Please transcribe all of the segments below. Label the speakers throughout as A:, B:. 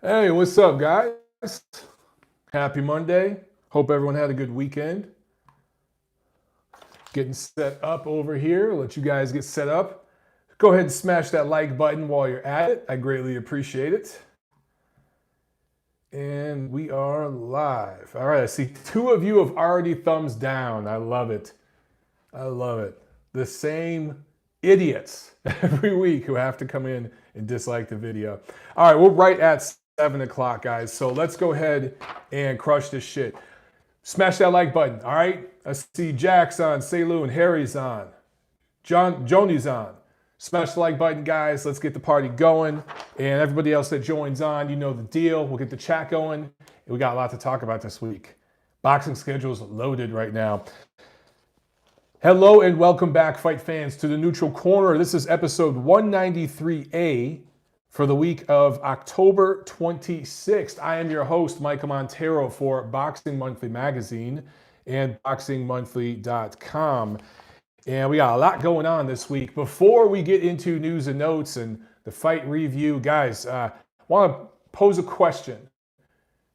A: Hey, what's up, guys? Happy Monday. Hope everyone had a good weekend. Getting set up over here. Let you guys get set up. Go ahead and smash that like button while you're at it. I greatly appreciate it. And we are live. All right, I see two of you have already thumbs down. I love it. I love it. The same idiots every week who have to come in and dislike the video. All right, we're right at 7 o'clock, guys. So let's go ahead and crush this shit. Smash that like button, all right? I see Jack's on, Seilu and Harry's on. Joni's on. Smash the like button, guys. Let's get the party going. And everybody else that joins on, you know the deal. We'll get the chat going. And we got a lot to talk about this week. Boxing schedule's loaded right now. Hello and welcome back, fight fans, to the Neutral Corner. This is episode 193A for the week of October 26th. I am your host, Michael Montero, for Boxing Monthly Magazine and BoxingMonthly.com. And we got a lot going on this week. Before we get into news and notes and the fight review, guys, I want to pose a question.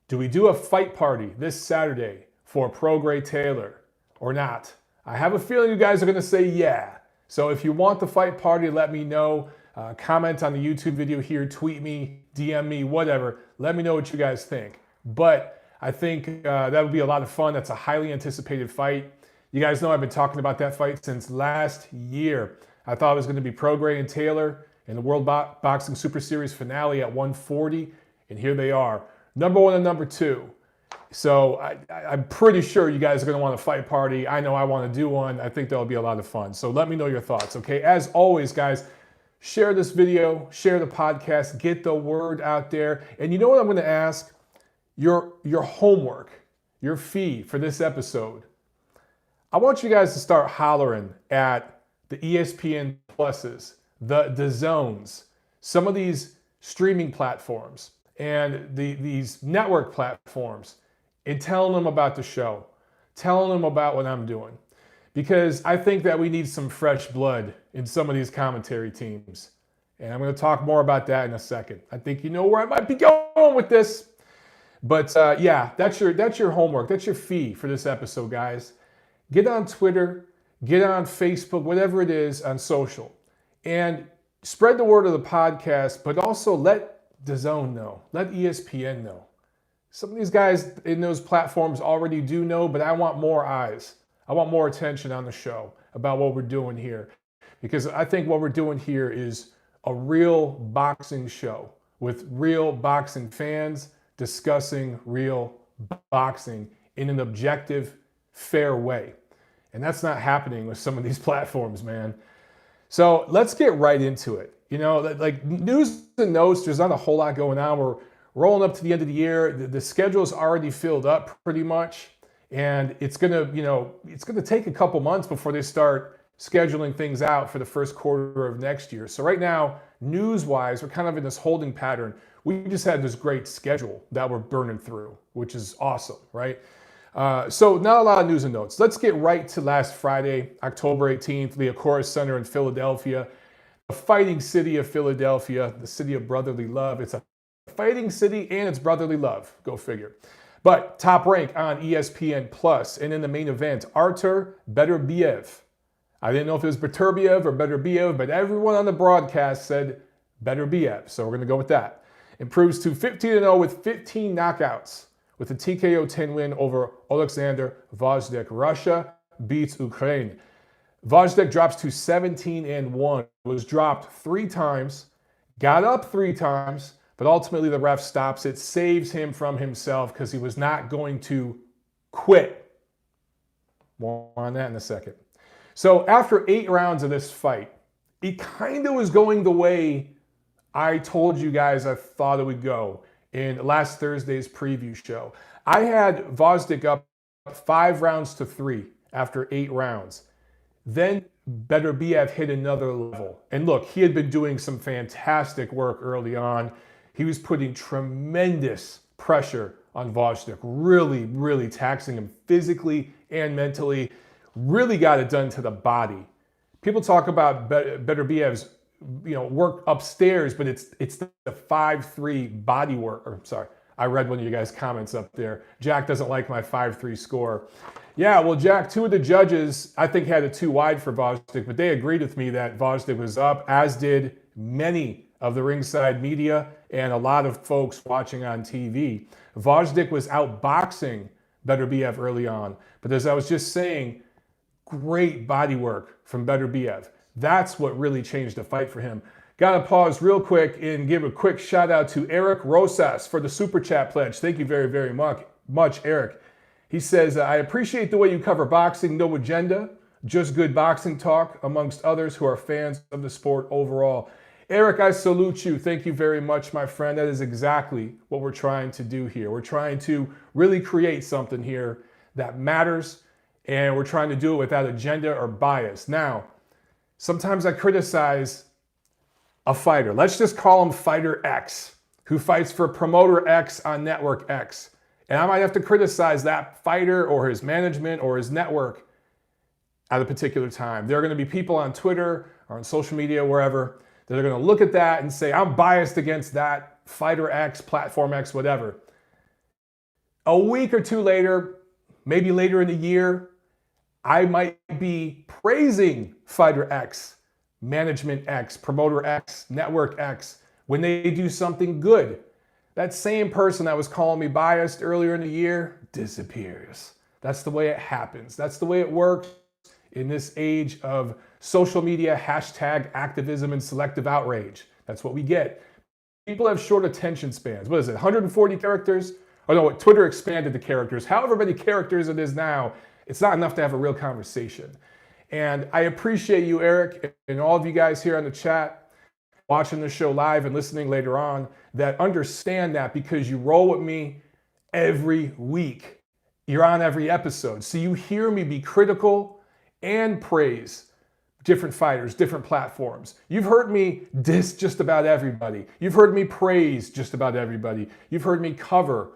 A: Do we do a fight party this Saturday for Prograis Taylor or not? I have a feeling you guys are going to say yeah. So if you want the fight party, let me know. Comment on the YouTube video here, tweet me, DM me, whatever. Let me know what you guys think. But I think that would be a lot of fun. That's a highly anticipated fight. You guys know I've been talking about that fight since last year. I thought it was going to be Prograis and Taylor in the World Boxing Super Series finale at 140. And here they are, number one and number two. So I'm pretty sure you guys are going to want a fight party. I know I want to do one. I think that'll be a lot of fun. So let me know your thoughts, okay? As always, guys, share this video, share the podcast, get the word out there. And you know what I'm going to ask? Your homework, your fee for this episode. I want you guys to start hollering at the ESPN Pluses, the Zones, some of these streaming platforms and these network platforms, and telling them about the show, telling them about what I'm doing. Because I think that we need some fresh blood in some of these commentary teams. And I'm going to talk more about that in a second. I think you know where I might be going with this. But yeah, that's your homework. That's your fee for this episode, guys. Get on Twitter, get on Facebook, whatever it is, on social. And spread the word of the podcast, but also let DAZN know. Let ESPN know. Some of these guys in those platforms already do know, but I want more eyes. I want more attention on the show about what we're doing here. Because I think what we're doing here is a real boxing show with real boxing fans discussing real boxing in an objective, fair way. And that's not happening with some of these platforms, man. So let's get right into it. You know, like news and notes, there's not a whole lot going on. We're rolling up to the end of the year. The schedule's already filled up pretty much. And it's gonna take a couple months before they start scheduling things out for the first quarter of next year. So right now, news-wise, we're kind of in this holding pattern. We just had this great schedule that we're burning through, which is awesome, right? So not a lot of news and notes. Let's get right to last Friday, October 18th, the Accor Center in Philadelphia, the fighting city of Philadelphia, the city of brotherly love. It's a fighting city and it's brotherly love. Go figure. But top rank on ESPN Plus, and in the main event, Artur Beterbiev. I didn't know if it was Beterbiev or Beterbiev, but everyone on the broadcast said Beterbiev, so we're going to go with that. Improves to 15-0 with 15 knockouts, with a TKO10 win over Oleksandr Gvozdyk. Russia beats Ukraine. Gvozdyk drops to 17-1, was dropped 3 times, got up 3 times, but ultimately the ref stops it, saves him from himself because he was not going to quit. More on that in a second. So after 8 rounds of this fight, it kind of was going the way I told you guys I thought it would go in last Thursday's preview show. I had Gvozdyk up 5-3 after 8 rounds. Then Beterbiev hit another level. And look, he had been doing some fantastic work early on. He was putting tremendous pressure on Gvozdyk, really taxing him physically and mentally. Really got it done to the body. People talk about Beterbiev's work upstairs, but it's the 5-3 body work. Or sorry, I read one of you guys' comments up there. Jack doesn't like my 5-3 score. Yeah, well, Jack, two of the judges, I think, had it too wide for Gvozdyk, but they agreed with me that Gvozdyk was up, as did many of the ringside media and a lot of folks watching on TV. Gvozdyk was outboxing Beterbiev early on, but as I was just saying, great body work from Beterbiev. That's what really changed the fight for him. Got to pause real quick and give a quick shout out to Eric Rosas for the Super Chat pledge. Thank you very, very much, Eric. He says, I appreciate the way you cover boxing, no agenda, just good boxing talk amongst others who are fans of the sport overall. Eric, I salute you. Thank you very much, my friend. That is exactly what we're trying to do here. We're trying to really create something here that matters, and we're trying to do it without agenda or bias. Now, sometimes I criticize a fighter. Let's just call him Fighter X, who fights for Promoter X on Network X. And I might have to criticize that fighter or his management or his network at a particular time. There are going to be people on Twitter or on social media, wherever, that are going to look at that and say, I'm biased against that Fighter X, Platform X, whatever. A week or two later, maybe later in the year, I might be praising Fighter X, Management X, Promoter X, Network X, when they do something good. That same person that was calling me biased earlier in the year disappears. That's the way it happens. That's the way it works in this age of social media, hashtag activism and selective outrage. That's what we get. People have short attention spans. What is it, 140 characters? Oh no, Twitter expanded the characters. However many characters it is now, it's not enough to have a real conversation. And I appreciate you, Eric, and all of you guys here on the chat, watching the show live and listening later on, that understand that, because you roll with me every week. You're on every episode. So you hear me be critical and praise different fighters, different platforms. You've heard me diss just about everybody. You've heard me praise just about everybody. You've heard me cover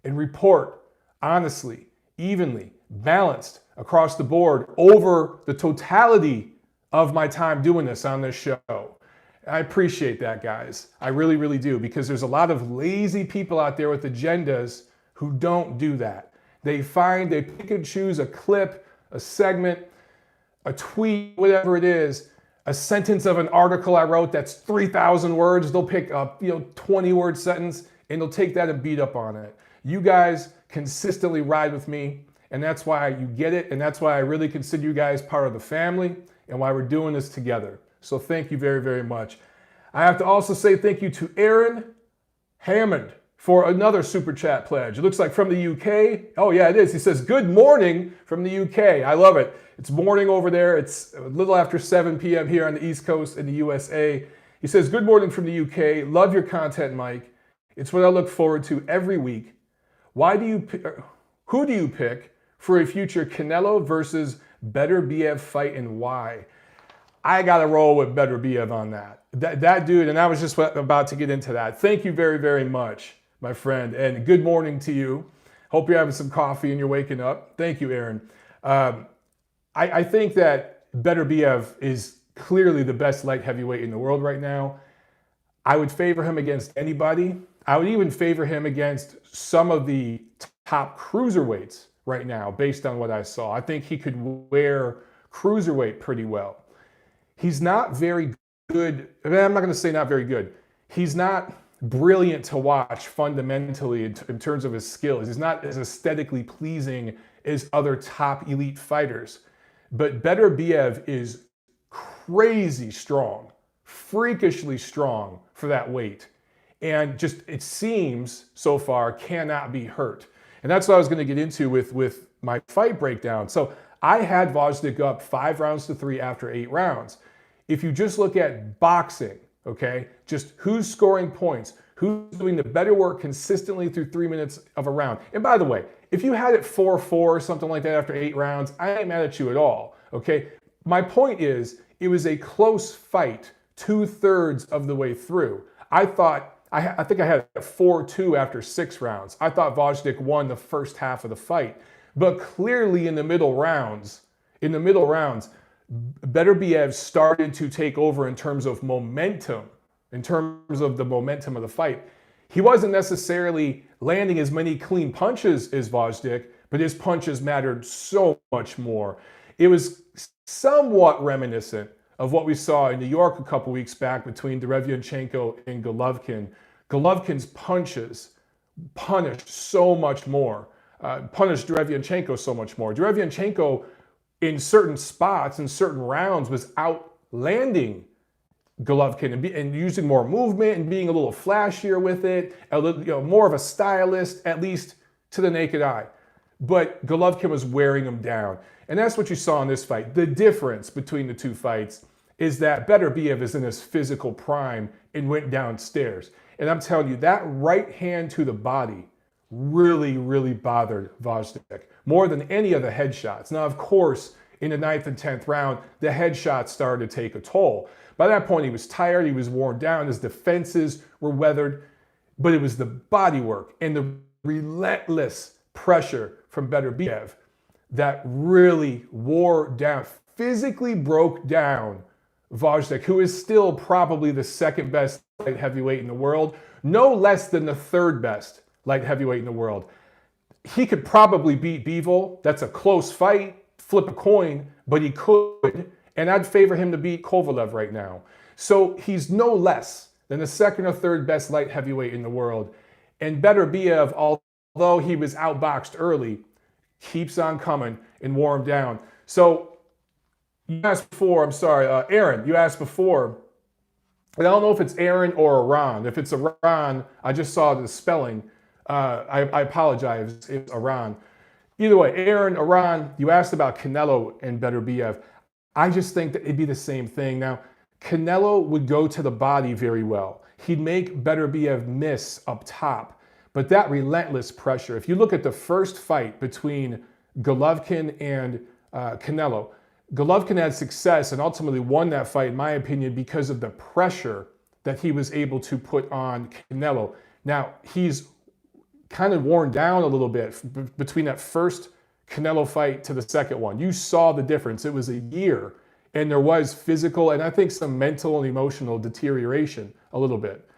A: and report honestly, evenly, balanced across the board over the totality of my time doing this on this show. I appreciate that, guys. I really, really do, because there's a lot of lazy people out there with agendas who don't do that. They pick and choose a clip, a segment, a tweet, whatever it is, a sentence of an article I wrote that's 3,000 words. They'll pick up, 20-word sentence, and they'll take that and beat up on it. You guys consistently ride with me, and that's why you get it, and that's why I really consider you guys part of the family and why we're doing this together. So thank you very, very much. I have to also say thank you to Aaron Hammond for another Super Chat pledge. It looks like from the UK. Oh yeah, it is. He says, good morning from the UK. I love it. It's morning over there. It's a little after 7 p.m. here on the East Coast in the USA. He says, good morning from the UK. Love your content, Mike. It's what I look forward to every week. Who do you pick for a future Canelo versus Beterbiev fight, and why? I got to roll with Beterbiev on that. That dude, and I was just about to get into that. Thank you very, very much, my friend, and good morning to you. Hope you're having some coffee and you're waking up. Thank you, Aaron. I think that Beterbiev is clearly the best light heavyweight in the world right now. I would favor him against anybody. I would even favor him against some of the top cruiserweights right now, based on what I saw. I think he could wear cruiserweight pretty well. He's not very good. I'm not going to say not very good. He's not brilliant to watch fundamentally in terms of his skills. He's not as aesthetically pleasing as other top elite fighters. But Beterbiev is crazy strong, freakishly strong for that weight. And just, it seems so far, cannot be hurt. And that's what I was going to get into with my fight breakdown. So I had Gvozdyk up 5-3 after 8 rounds. If you just look at boxing, okay, just who's scoring points, who's doing the better work consistently through 3 minutes of a round. And by the way, if you had it 4-4 or something like that after 8 rounds, I ain't mad at you at all, okay? My point is, it was a close fight 2/3 of the way through. I think I had a 4-2 after 6 rounds. I thought Gvozdyk won the first half of the fight. But clearly in the middle rounds, Beterbiev started to take over in terms of momentum, in terms of the momentum of the fight. He wasn't necessarily landing as many clean punches as Gvozdyk, but his punches mattered so much more. It was somewhat reminiscent of what we saw in New York a couple weeks back between Derevyanchenko and Golovkin. Golovkin's punches punished so much more, punished Derevyanchenko so much more. Derevyanchenko, in certain spots, in certain rounds, was outlanding Golovkin and using more movement and being a little flashier with it, a little, more of a stylist, at least to the naked eye. But Golovkin was wearing him down. And that's what you saw in this fight. The difference between the two fights is that Beterbiev is in his physical prime and went downstairs. And I'm telling you, that right hand to the body really, really bothered Gvozdyk more than any of the headshots. Now, of course, in the 9th and 10th round, the headshots started to take a toll. By that point, he was tired, he was worn down, his defenses were weathered, but it was the body work and the relentless pressure from Beterbiev that really wore down, physically broke down Gvozdyk, who is still probably the second best light heavyweight in the world, no less than the third best light heavyweight in the world. He could probably beat Bivol. That's a close fight, flip a coin, but he could. And I'd favor him to beat Kovalev right now. So he's no less than the second or third best light heavyweight in the world. And Beterbiev, although he was outboxed early, keeps on coming and wore him down. So you asked before, I'm sorry, Aaron, you asked before, and I don't know if it's Aaron or Iran. If it's Iran, I just saw the spelling. I apologize, it's Iran. Either way, Aaron, Iran, you asked about Canelo and Beterbiev. I just think that it'd be the same thing. Now, Canelo would go to the body very well. He'd make Beterbiev miss up top. But that relentless pressure, if you look at the first fight between Golovkin and Canelo, Golovkin had success and ultimately won that fight, in my opinion, because of the pressure that he was able to put on Canelo. Now, he's kind of worn down a little bit between that first Canelo fight to the second one. You saw the difference. It was a year, and there was physical and I think some mental and emotional deterioration a little bit.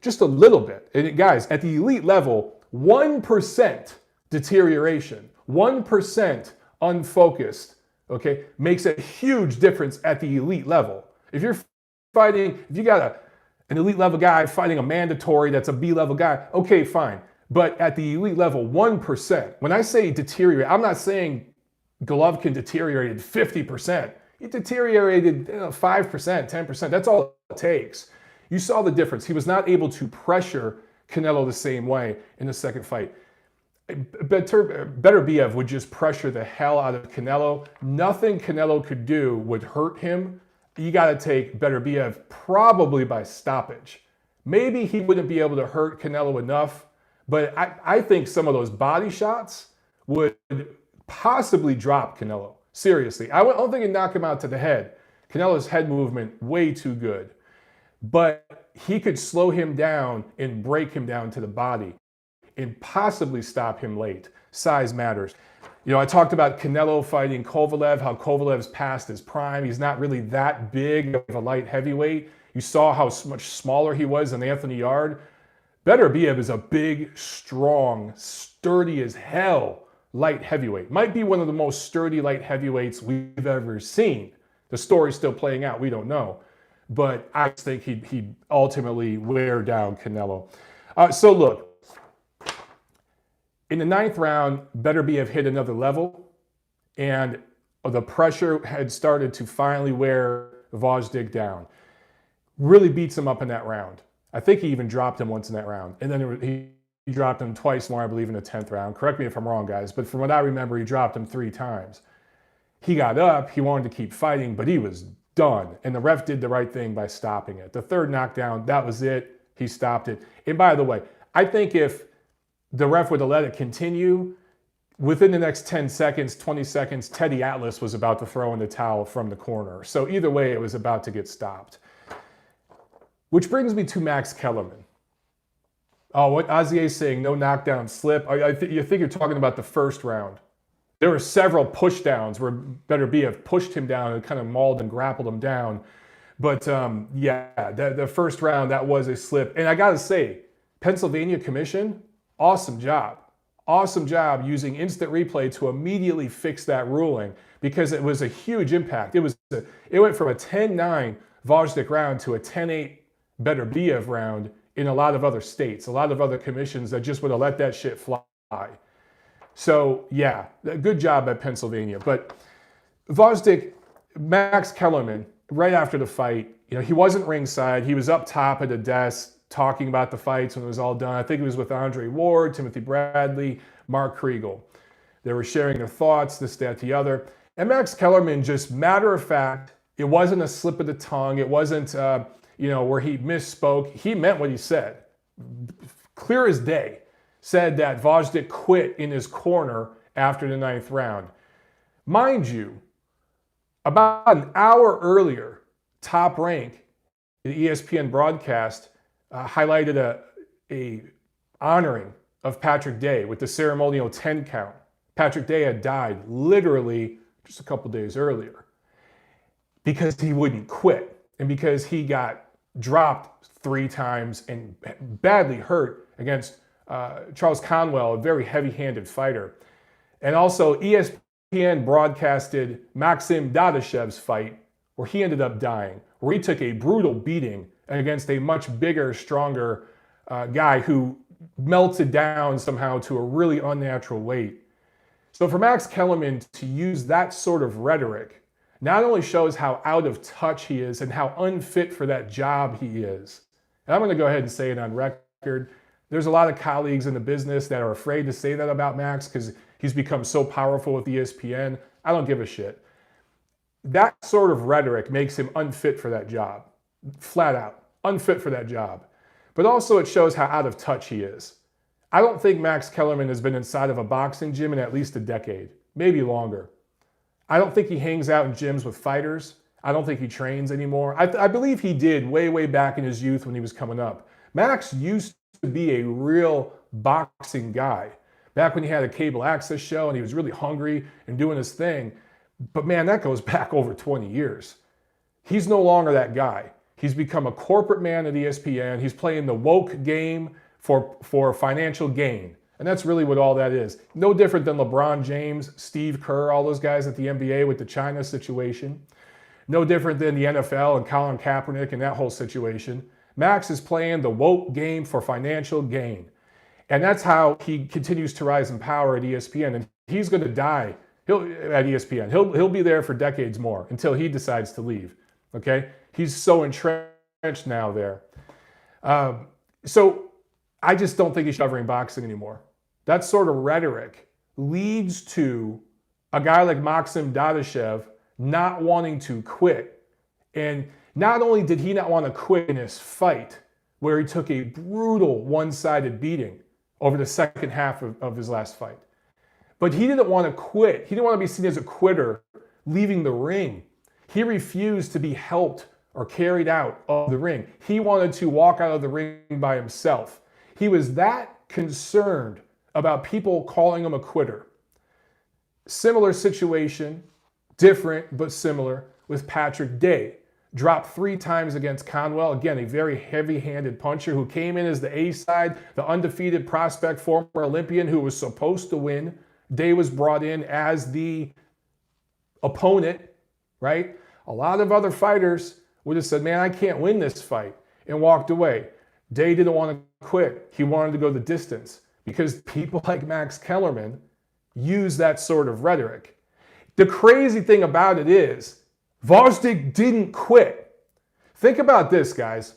A: Just a little bit. And guys, at the elite level, 1% deterioration, 1% unfocused, okay, makes a huge difference at the elite level. If you're fighting, if you got an elite level guy fighting a mandatory that's a B-level guy, okay, fine. But at the elite level, 1%. When I say deteriorate, I'm not saying Golovkin deteriorated 50%. He deteriorated 5%, 10%. That's all it takes. You saw the difference. He was not able to pressure Canelo the same way in the second fight. Beterbiev would just pressure the hell out of Canelo. Nothing Canelo could do would hurt him. You got to take Beterbiev probably by stoppage. Maybe he wouldn't be able to hurt Canelo enough, but I think some of those body shots would possibly drop Canelo. Seriously. I don't think it'd knock him out to the head. Canelo's head movement, way too good. But he could slow him down and break him down to the body and possibly stop him late. Size matters. You know, I talked about Canelo fighting Kovalev, how Kovalev's past his prime. He's not really that big of a light heavyweight. You saw how much smaller he was than Anthony Yarde. Beterbiev is a big, strong, sturdy as hell light heavyweight. Might be one of the most sturdy light heavyweights we've ever seen. The story's still playing out. We don't know. But I think he'd ultimately wear down Canelo. So look, in the 9th round, Beterbiev hit another level, and the pressure had started to finally wear Gvozdyk down. Really beats him up in that round. I think he even dropped him once in that round. And then he dropped him twice more, I believe, in the 10th round. Correct me if I'm wrong, guys, but from what I remember, he dropped him 3 times. He got up, he wanted to keep fighting, but he was done. And the ref did the right thing by stopping it. The 3rd knockdown, that was it. He stopped it. And by the way, I think if the ref would have let it continue, within the next 10 seconds, 20 seconds, Teddy Atlas was about to throw in the towel from the corner. So either way, it was about to get stopped. Which brings me to Max Kellerman. Oh, what Azier's saying, no knockdown slip. You think you're talking about the first round. There were several pushdowns where Beterbiev pushed him down and kind of mauled and grappled him down. But yeah, the first round, that was a slip. And I got to say, Pennsylvania Commission, awesome job. Awesome job using instant replay to immediately fix that ruling, because it was a huge impact. It went from a 10-9 Gvozdyk round to a 10-8 Beterbiev round in a lot of other states, a lot of other commissions that just would have let that shit fly. So yeah, good job at Pennsylvania. But Gvozdyk, Max Kellerman, right after the fight, he wasn't ringside. He was up top at a desk talking about the fights when it was all done. I think it was with Andre Ward, Timothy Bradley, Mark Kriegel. They were sharing their thoughts, this, that, the other. And Max Kellerman, just matter of fact, it wasn't a slip of the tongue. It wasn't, where he misspoke. He meant what he said. Clear as day. Said that Gvozdyk quit in his corner after the 9th round. Mind you, about an hour earlier, Top Rank, the ESPN broadcast, highlighted a honoring of Patrick Day with the ceremonial 10 count. Patrick Day had died literally just a couple days earlier because he wouldn't quit and because he got dropped 3 times and badly hurt against Charles Conwell, a very heavy-handed fighter. And also ESPN broadcasted Maxim Dadashev's fight where he ended up dying, where he took a brutal beating against a much bigger, stronger guy who melted down somehow to a really unnatural weight. So for Max Kellerman to use that sort of rhetoric not only shows how out of touch he is and how unfit for that job he is. And I'm going to go ahead and say it on record. There's a lot of colleagues in the business that are afraid to say that about Max because he's become so powerful with ESPN. I don't give a shit. That sort of rhetoric makes him unfit for that job. Flat out. Unfit for that job. But also it shows how out of touch he is. I don't think Max Kellerman has been inside of a boxing gym in at least a decade, maybe longer. I don't think he hangs out in gyms with fighters. I don't think he trains anymore. I believe he did way back in his youth when he was coming up. Max used to be a real boxing guy back when he had a cable access show and he was really hungry and doing his thing. But man, that goes back over 20 years. He's no longer that guy. He's become a corporate man at ESPN. He's playing the woke game for financial gain. And that's really what all that is. No different than LeBron James, Steve Kerr, all those guys at the NBA with the China situation. No different than the NFL and Colin Kaepernick and that whole situation. Max is playing the woke game for financial gain. And that's how he continues to rise in power at ESPN. And he's going to die at ESPN. He'll be there for decades more until he decides to leave. Okay? He's so entrenched now there. So I just don't think he's covering boxing anymore. That sort of rhetoric leads to a guy like Maxim Dadashev not wanting to quit. And not only did he not want to quit in his fight, where he took a brutal one-sided beating over the second half of his last fight, but he didn't want to quit. He didn't want to be seen as a quitter leaving the ring. He refused to be helped or carried out of the ring. He wanted to walk out of the ring by himself. He was that concerned about people calling him a quitter. Similar situation, different but similar, with Patrick Day. Dropped 3 times against Conwell. Again, a very heavy-handed puncher who came in as the A side, the undefeated prospect, former Olympian who was supposed to win. Day was brought in as the opponent, right? A lot of other fighters would have said, man, I can't win this fight, and walked away. Day didn't want to quit. He wanted to go the distance because people like Max Kellerman use that sort of rhetoric. The crazy thing about it is Gvozdyk didn't quit. Think about this, guys.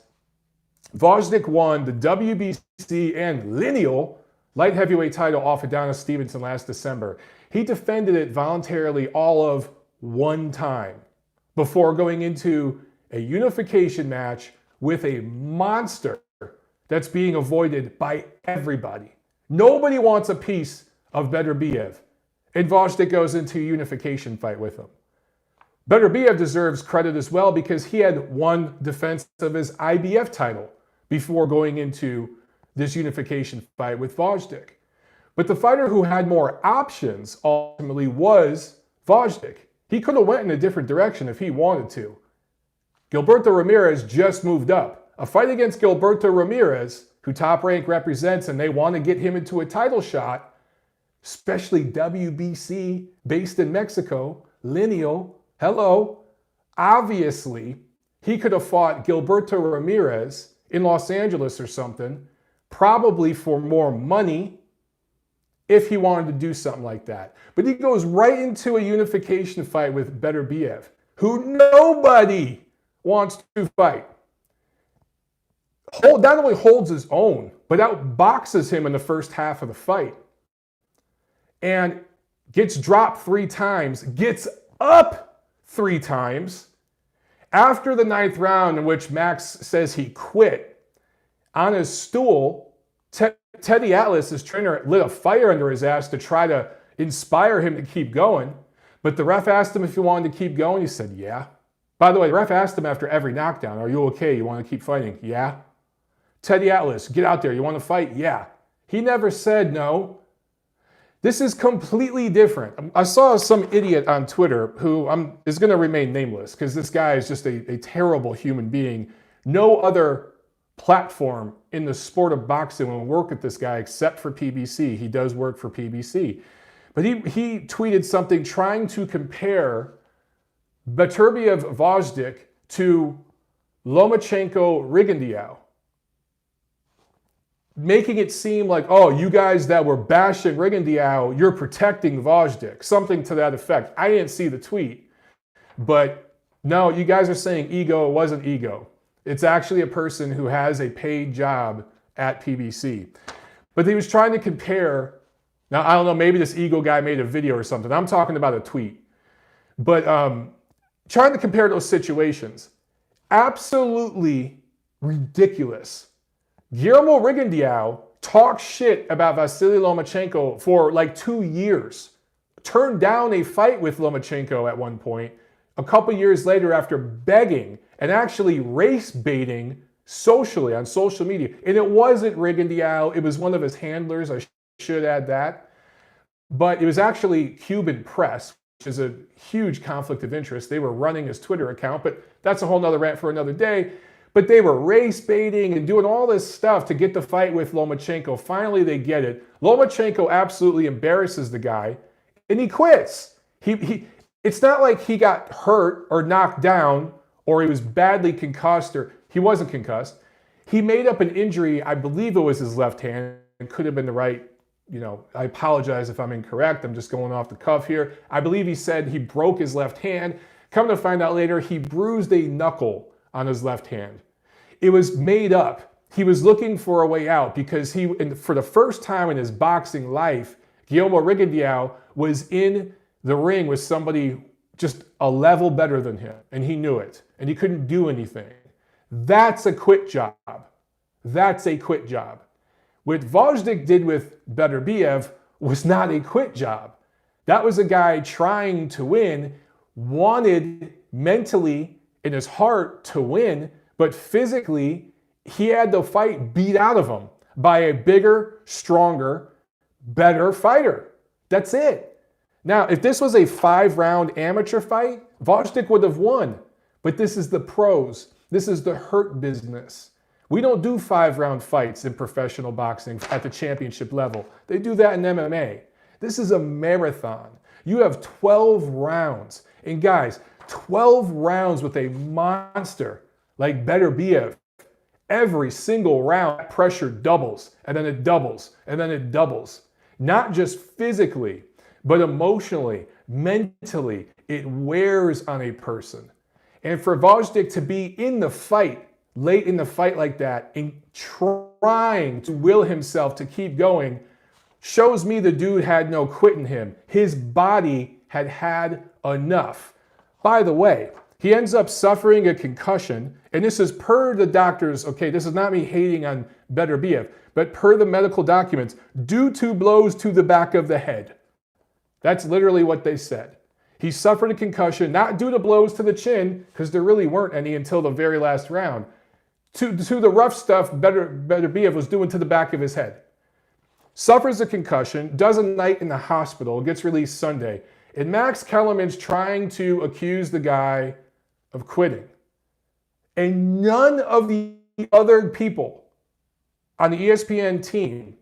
A: Gvozdyk won the WBC and lineal light heavyweight title off Adonis Stevenson last December. He defended it voluntarily all of 1 time before going into a unification match with a monster that's being avoided by everybody. Nobody wants a piece of Beterbiev. And Gvozdyk goes into a unification fight with him. Beterbiev deserves credit as well because he had won defense of his IBF title before going into this unification fight with Gvozdyk. But the fighter who had more options ultimately was Gvozdyk. He could have went in a different direction if he wanted to. Gilberto Ramirez just moved up. A fight against Gilberto Ramirez, who Top Rank represents, and they want to get him into a title shot, especially WBC, based in Mexico, lineal, hello. Obviously, he could have fought Gilberto Ramirez in Los Angeles or something, probably for more money, if he wanted to do something like that. But he goes right into a unification fight with Beterbiev, who nobody wants to fight. Not only holds his own, but outboxes him in the first half of the fight. And gets dropped 3 times, gets up 3 times. After the 9th round, in which Max says he quit, on his stool, Teddy Atlas, his trainer, lit a fire under his ass to try to inspire him to keep going. But the ref asked him if he wanted to keep going. He said, yeah. By the way, the ref asked him after every knockdown, are you okay? You want to keep fighting? Yeah. Teddy Atlas, get out there. You want to fight? Yeah. He never said no. This is completely different. I saw some idiot on Twitter who is going to remain nameless because this guy is just a terrible human being. No other platform in the sport of boxing will work with this guy except for PBC. He does work for PBC. But he tweeted something trying to compare Beterbiev Gvozdyk to Lomachenko-Rigondeaux, making it seem like, oh, you guys that were bashing Rigondeaux, you're protecting Gvozdyk, something to that effect. I didn't see the tweet, but no, you guys are saying ego. It wasn't ego. It's actually a person who has a paid job at PBC. But he was trying to compare, now I don't know, maybe this ego guy made a video or something. I'm talking about a tweet. But trying to compare those situations. Absolutely ridiculous. Guillermo Rigondeaux talked shit about Vasily Lomachenko for like 2 years. Turned down a fight with Lomachenko at one point. A couple years later, after begging and actually race baiting socially on social media. And it wasn't Rigondeaux, it was one of his handlers. I should add that. But it was actually Cuban Press, which is a huge conflict of interest. They were running his Twitter account, but that's a whole nother rant for another day. But they were race baiting and doing all this stuff to get the fight with Lomachenko. Finally, they get it. Lomachenko absolutely embarrasses the guy, and he quits. It's not like he got hurt or knocked down or he was badly concussed, or he wasn't concussed. He made up an injury. I believe it was his left hand. It could have been the right. I apologize if I'm incorrect. I'm just going off the cuff here. I believe he said he broke his left hand. Come to find out later, he bruised a knuckle on his left hand. It was made up. He was looking for a way out because for the first time in his boxing life, Guillermo Rigondeaux was in the ring with somebody just a level better than him, and he knew it, and he couldn't do anything. That's a quit job. That's a quit job. What Gvozdyk did with Beterbiev was not a quit job. That was a guy trying to win, wanted mentally in his heart to win, but physically he had the fight beat out of him by a bigger, stronger, better fighter. That's it. Now, if this was a 5-round amateur fight, Gvozdyk would have won. But this is the pros. This is the hurt business. We don't do 5-round fights in professional boxing at the championship level. They do that in MMA. This is a marathon. You have 12 rounds. And guys, 12 rounds with a monster like Beterbiev. Every single round, pressure doubles, and then it doubles, and then it doubles. Not just physically, but emotionally, mentally, it wears on a person. And for Gvozdyk to be in the fight, late in the fight like that, and trying to will himself to keep going, shows me the dude had no quit in him. His body had had enough. By the way, he ends up suffering a concussion, and this is per the doctors, okay, this is not me hating on Beterbiev, but per the medical documents, due to blows to the back of the head. That's literally what they said. He suffered a concussion, not due to blows to the chin, because there really weren't any until the very last round. To the rough stuff Beterbiev was doing to the back of his head. suffers a concussion, does a night in the hospital, gets released Sunday. And Max Kellerman's trying to accuse the guy of quitting. And none of the other people on the ESPN team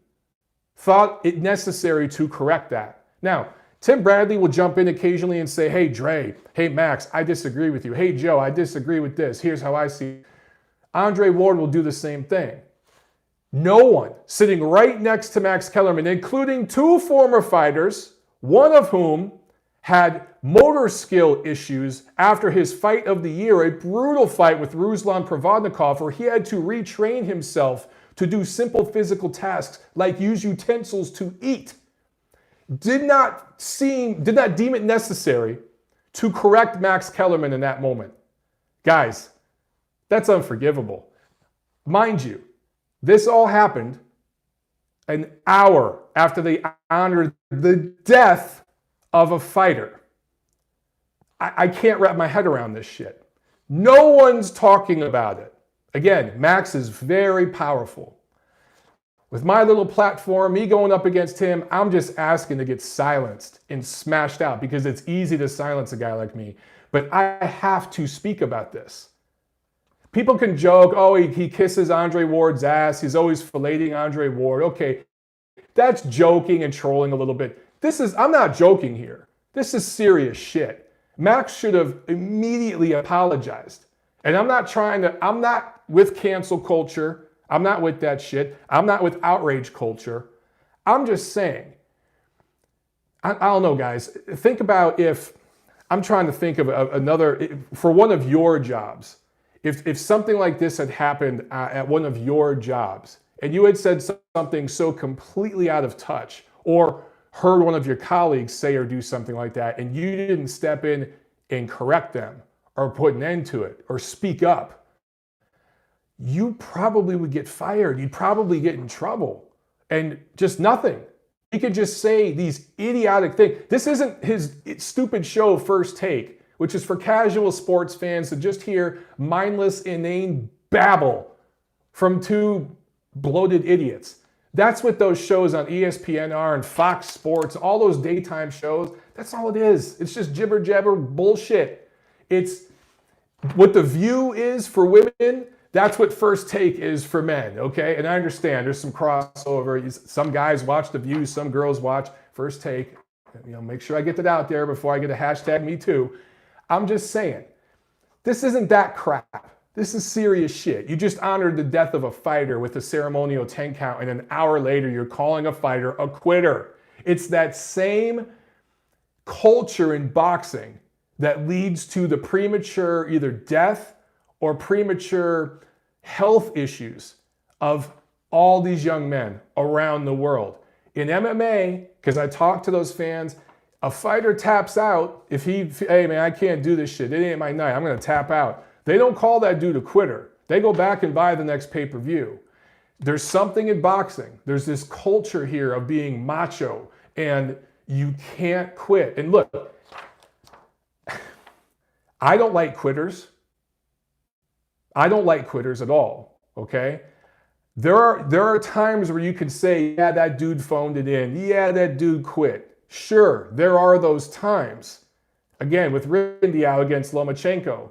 A: thought it necessary to correct that. Now, Tim Bradley will jump in occasionally and say, hey, Dre, hey, Max, I disagree with you. Hey, Joe, I disagree with this. Here's how I see it. Andre Ward will do the same thing. No one sitting right next to Max Kellerman, including two former fighters, one of whom had motor skill issues after his fight of the year, a brutal fight with Ruslan Provodnikov, where he had to retrain himself to do simple physical tasks like use utensils to eat, did not deem it necessary to correct Max Kellerman in that moment. Guys, that's unforgivable. Mind you, this all happened an hour after they honored the death of a fighter. I can't wrap my head around this shit. No one's talking about it. Again, Max is very powerful. With my little platform, me going up against him, I'm just asking to get silenced and smashed out because it's easy to silence a guy like me. But I have to speak about this. People can joke, oh, he kisses Andre Ward's ass. He's always filleting Andre Ward. Okay, that's joking and trolling a little bit. I'm not joking here. This is serious shit. Max should have immediately apologized. And I'm not with cancel culture. I'm not with that shit. I'm not with outrage culture. I'm just saying, I don't know, guys. Think about I'm trying to think of another, for one of your jobs, if something like this had happened at one of your jobs, and you had said something so completely out of touch, or heard one of your colleagues say or do something like that, and you didn't step in and correct them, or put an end to it, or speak up, you probably would get fired. You'd probably get in trouble. And just nothing. He could just say these idiotic things. This isn't his stupid show, First Take, which is for casual sports fans to just hear mindless, inane babble from two bloated idiots. That's what those shows on ESPN are and Fox Sports, all those daytime shows. That's all it is. It's just jibber jabber bullshit. It's what The View is for women. That's what First Take is for men, okay? And I understand there's some crossover. Some guys watch The View, some girls watch First Take. Make sure I get that out there before I get a hashtag me too. I'm just saying, this isn't that crap. This is serious shit. You just honored the death of a fighter with a ceremonial 10 count, and an hour later you're calling a fighter a quitter. It's that same culture in boxing that leads to the premature either death or premature health issues of all these young men around the world. In MMA, because I talk to those fans, a fighter taps out if hey man, I can't do this shit. It ain't my night. I'm going to tap out. They don't call that dude a quitter. They go back and buy the next pay-per-view. There's something in boxing. There's this culture here of being macho, and you can't quit. And look, I don't like quitters. I don't like quitters at all, okay? There are times where you can say, yeah, that dude phoned it in. Yeah, that dude quit. Sure, there are those times. Again, with Rigondeaux against Lomachenko.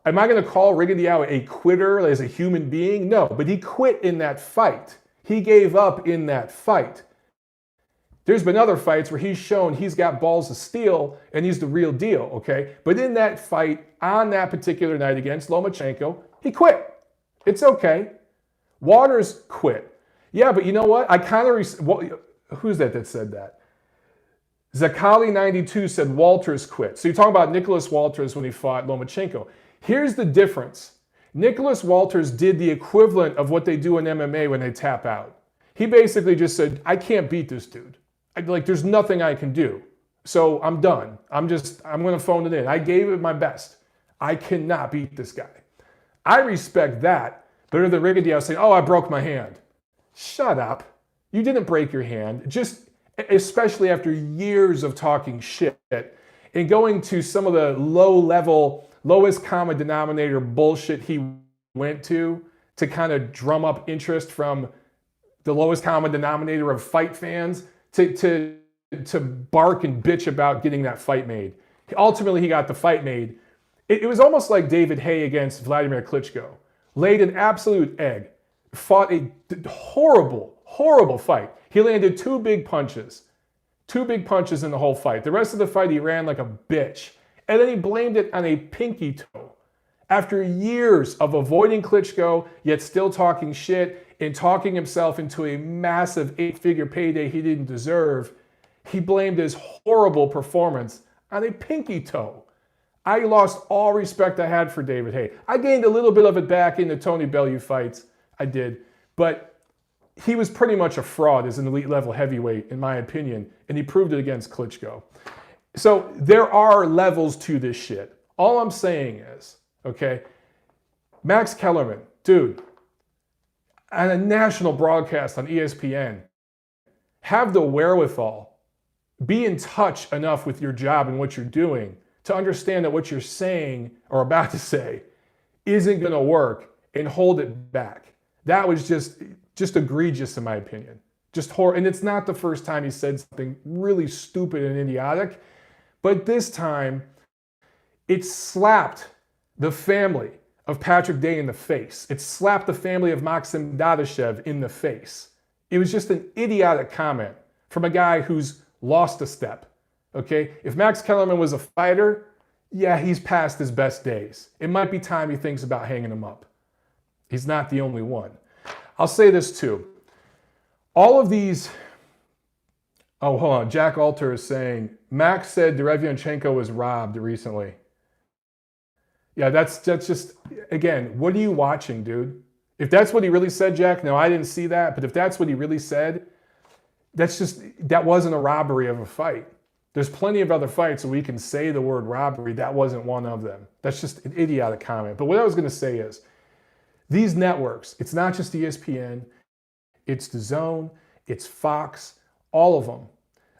A: Am I going to call Rigondeaux a quitter as a human being? No, but he quit in that fight. He gave up in that fight. There's been other fights where he's shown he's got balls of steel and he's the real deal, okay? But in that fight, on that particular night against Lomachenko, he quit. It's okay. Waters quit. Yeah, but you know what? I kind of... who's that said that? Zakali92 said Walters quit. So you're talking about Nicholas Walters when he fought Lomachenko. Here's the difference. Nicholas Walters did the equivalent of what they do in MMA when they tap out. He basically just said, I can't beat this dude. There's nothing I can do. So I'm done. I'm going to phone it in. I gave it my best. I cannot beat this guy. I respect that better than Rigondeaux saying, oh, I broke my hand. Shut up. You didn't break your hand. Just, especially after years of talking shit and going to some of the lowest common denominator bullshit he went to kind of drum up interest from the lowest common denominator of fight fans, to bark and bitch about getting that fight made. Ultimately, he got the fight made. It was almost like David Haye against Vladimir Klitschko. Laid an absolute egg. Fought a horrible, horrible fight. He landed two big punches. Two big punches in the whole fight. The rest of the fight, he ran like a bitch. And then he blamed it on a pinky toe. After years of avoiding Klitschko, yet still talking shit and talking himself into a massive 8-figure payday he didn't deserve, he blamed his horrible performance on a pinky toe. I lost all respect I had for David Haye. I gained a little bit of it back in the Tony Bellew fights. I did. But he was pretty much a fraud as an elite level heavyweight, in my opinion, and he proved it against Klitschko. So there are levels to this shit. All I'm saying is, okay, Max Kellerman, dude, on a national broadcast on ESPN, have the wherewithal, be in touch enough with your job and what you're doing to understand that what you're saying or about to say isn't going to work and hold it back. That was just egregious in my opinion. Just horrible. And it's not the first time he said something really stupid and idiotic, but this time it slapped the family of Patrick Day in the face. It slapped the family of Maxim Dadashev in the face. It was just an idiotic comment from a guy who's lost a step. Okay, if Max Kellerman was a fighter, yeah, he's past his best days. It might be time he thinks about hanging him up. He's not the only one. I'll say this too. All of these, oh, hold on. Jack Alter is saying, Max said Derevianchenko was robbed recently. Yeah, that's just, again, what are you watching, dude? If that's what he really said, Jack, no, I didn't see that. But if that's what he really said, that wasn't a robbery of a fight. There's plenty of other fights where we can say the word robbery. That wasn't one of them. That's just an idiotic comment. But what I was going to say is, these networks, it's not just ESPN, it's DAZN, it's Fox, all of them.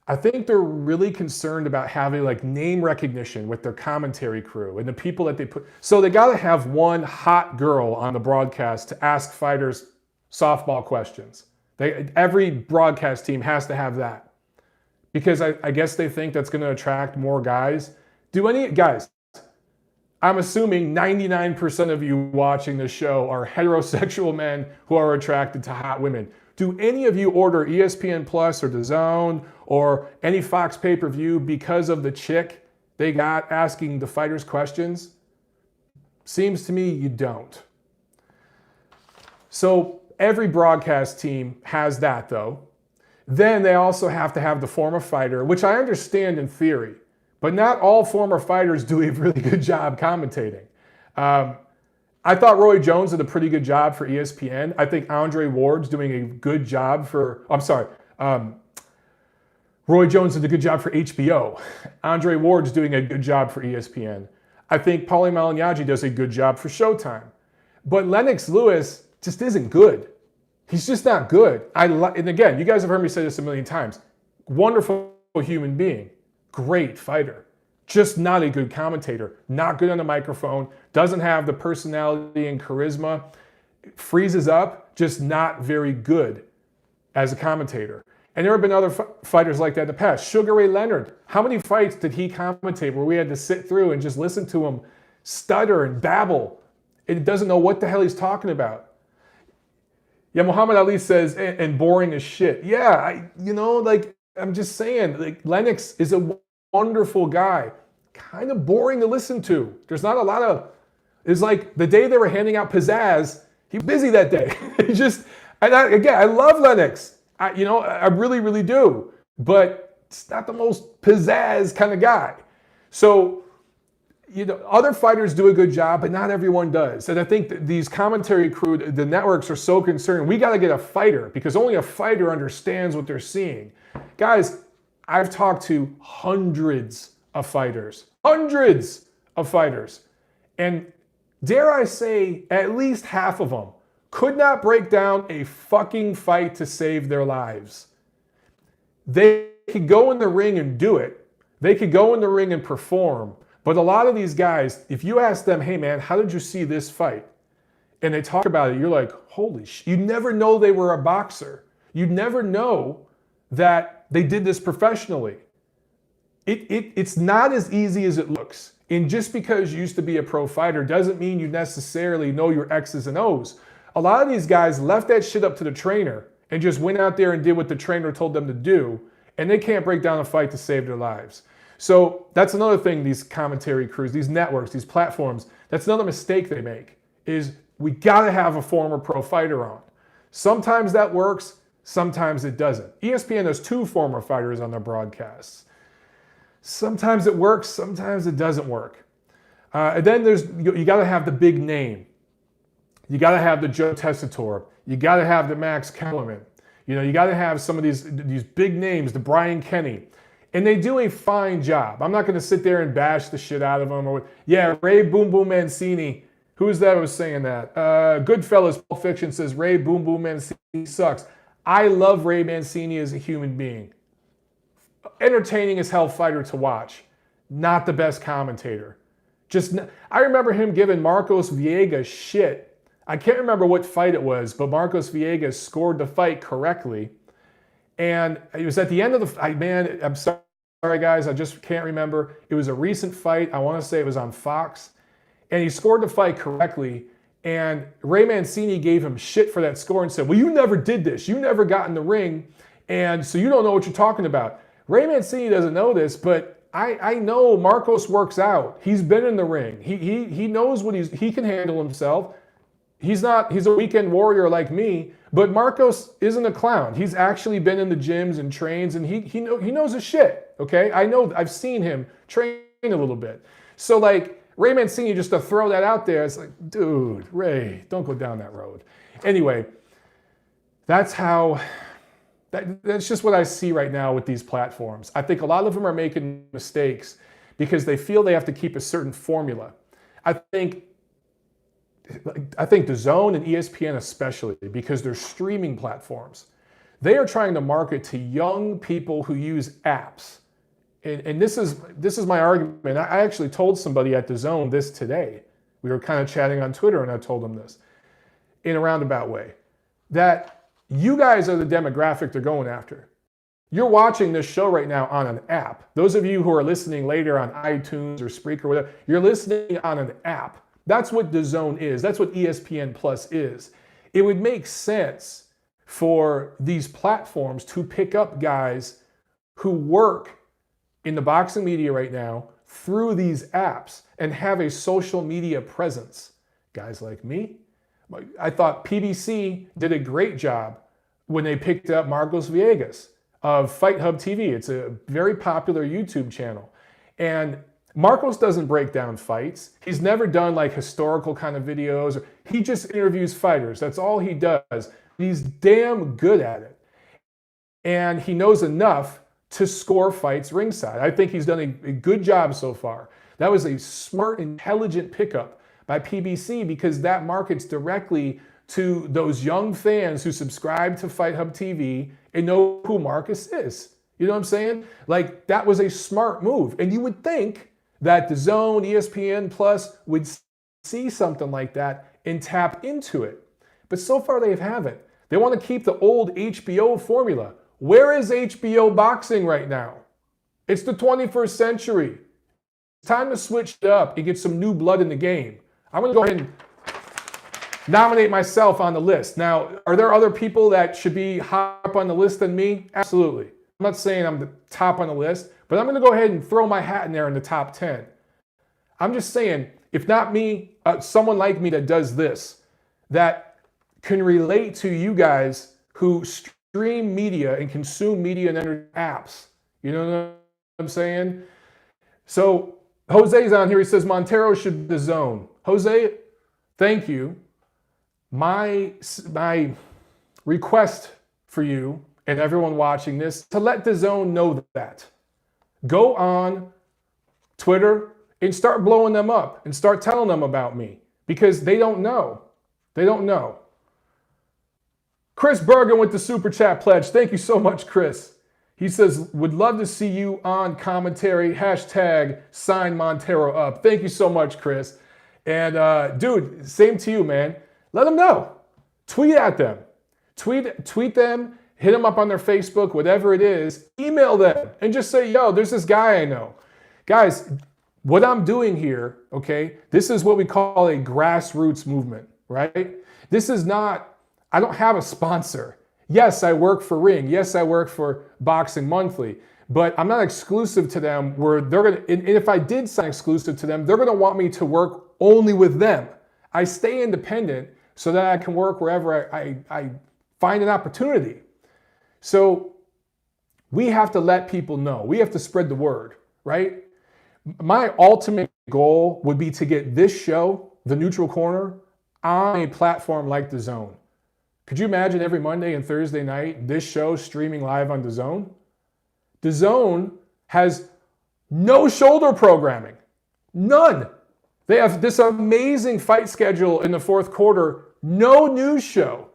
A: I think they're really concerned about having like name recognition with their commentary crew and the people that they put. So they got to have one hot girl on the broadcast to ask fighters softball questions. Every broadcast team has to have that. Because I guess they think that's going to attract more guys. Guys, I'm assuming 99% of you watching this show are heterosexual men who are attracted to hot women. Do any of you order ESPN Plus or DAZN or any Fox pay-per-view because of the chick they got asking the fighters questions? Seems to me you don't. So every broadcast team has that though. Then they also have to have the former fighter, which I understand in theory, but not all former fighters do a really good job commentating. I thought Roy Jones did a pretty good job for ESPN. I think Andre Ward's doing a good job for, Roy Jones did a good job for HBO. Andre Ward's doing a good job for ESPN. I think Paulie Malignaggi does a good job for Showtime. But Lennox Lewis just isn't good. He's just not good. And again, you guys have heard me say this a million times. Wonderful human being. Great fighter. Just not a good commentator. Not good on the microphone. Doesn't have the personality and charisma. Freezes up. Just not very good as a commentator. And there have been other fighters like that in the past. Sugar Ray Leonard. How many fights did he commentate where we had to sit through and just listen to him stutter and babble? It doesn't know what the hell he's talking about. Yeah, Muhammad Ali says, and boring as shit. Yeah, I'm just saying, like, Lennox is a wonderful guy. Kind of boring to listen to. There's not a lot of, it's like the day they were handing out pizzazz, he was busy that day. I love Lennox. I really, really do. But it's not the most pizzazz kind of guy. So, other fighters do a good job, but not everyone does. And I think that these commentary crew, the networks are so concerned. We got to get a fighter because only a fighter understands what they're seeing. Guys, I've talked to hundreds of fighters. And dare I say, at least half of them could not break down a fucking fight to save their lives. They could go in the ring and do it. They could go in the ring and perform. But a lot of these guys, if you ask them, hey man, how did you see this fight? And they talk about it, you're like, holy shit. You never know they were a boxer. you'd never know that they did this professionally. It's not as easy as it looks. And just because you used to be a pro fighter doesn't mean you necessarily know your X's and O's. A lot of these guys left that shit up to the trainer and just went out there and did what the trainer told them to do, and they can't break down a fight to save their lives. So that's another thing these commentary crews, these networks, these platforms, that's another mistake they make, is we gotta have a former pro fighter on. Sometimes that works, sometimes it doesn't. ESPN has 2 former fighters on their broadcasts. Sometimes it works, sometimes it doesn't work. And then you got to have the big name. You got to have the Joe Tessitore. You got to have the Max Kellerman. You got to have some of these big names, the Brian Kenny. And they do a fine job. I'm not going to sit there and bash the shit out of them. Ray Boom Boom Mancini. Who is that who was saying that? Goodfellas, Pulp Fiction says Ray Boom Boom Mancini sucks. I love Ray Mancini as a human being. Entertaining as hell fighter to watch. Not the best commentator. I remember him giving Marcos Villegas shit. I can't remember what fight it was, but Marcos Villegas scored the fight correctly. And it was at the end of the fight. Man, I'm sorry guys, I just can't remember. It was a recent fight. I want to say it was on Fox. And he scored the fight correctly. And Ray Mancini gave him shit for that score and said, well, you never did this. You never got in the ring. And so you don't know what you're talking about. Ray Mancini doesn't know this, but I know Marcos works out. He's been in the ring. He knows what he can handle himself. He's a weekend warrior like me, but Marcos isn't a clown. He's actually been in the gyms and trains, and he knows his shit, okay? I've seen him train a little bit. So like Ray Mancini, just to throw that out there, it's like, dude, Ray, don't go down that road. Anyway, that's just what I see right now with these platforms. I think a lot of them are making mistakes because they feel they have to keep a certain formula. I think DAZN and ESPN especially, because they're streaming platforms, they are trying to market to young people who use apps. And this is my argument. I actually told somebody at DAZN this today. We were kind of chatting on Twitter, and I told them this in a roundabout way, that you guys are the demographic they're going after. You're watching this show right now on an app. Those of you who are listening later on iTunes or Spreaker or whatever, you're listening on an app. That's what DAZN is. That's what ESPN Plus is. It would make sense for these platforms to pick up guys who work in the boxing media right now through these apps and have a social media presence. Guys like me. I thought PBC did a great job when they picked up Marcos Villegas of Fight Hub TV. It's a very popular YouTube channel. And Marcos doesn't break down fights. He's never done like historical kind of videos. He just interviews fighters. That's all he does. He's damn good at it. And he knows enough to score fights ringside. I think he's done a good job so far. That was a smart, intelligent pickup by PBC because that markets directly to those young fans who subscribe to Fight Hub TV and know who Marcus is. You know what I'm saying? Like, that was a smart move. And you would think that DAZN, ESPN Plus would see something like that and tap into it. But so far they haven't. They want to keep the old HBO formula. Where is HBO boxing right now? It's the 21st century. It's time to switch it up and get some new blood in the game. I'm going to go ahead and nominate myself on the list. Now, are there other people that should be higher up on the list than me? Absolutely. I'm not saying I'm the top on the list, but I'm going to go ahead and throw my hat in there in the top 10. I'm just saying, if not me, someone like me that does this, that can relate to you guys who stream media and consume media and apps. You know what I'm saying? So Jose's on here. He says Montero should be DAZN. Jose, thank you. My request for you and everyone watching this to let DAZN know that. Go on Twitter and start blowing them up and start telling them about me because they don't know. They don't know. Chris Bergen with the Super Chat pledge. Thank you so much, Chris. He says, would love to see you on commentary. Hashtag sign Montero up. Thank you so much, Chris. And dude, same to you, man. Let them know. Tweet at them. Tweet them. hit them up on their Facebook, whatever it is, email them and just say, yo, there's this guy I know. Guys, what I'm doing here, okay, this is what we call a grassroots movement, right? This is not, I don't have a sponsor. Yes, I work for Ring. Yes, I work for Boxing Monthly, but I'm not exclusive to them where they're going to, and if I did sign exclusive to them, they're going to want me to work only with them. I stay independent so that I can work wherever I find an opportunity. So we have to let people know. We have to spread the word, right? My ultimate goal would be to get this show, The Neutral Corner, on a platform like DAZN. Could you imagine every Monday and Thursday night, this show streaming live on DAZN? DAZN has no shoulder programming, none. They have this amazing fight schedule in the fourth quarter, no news show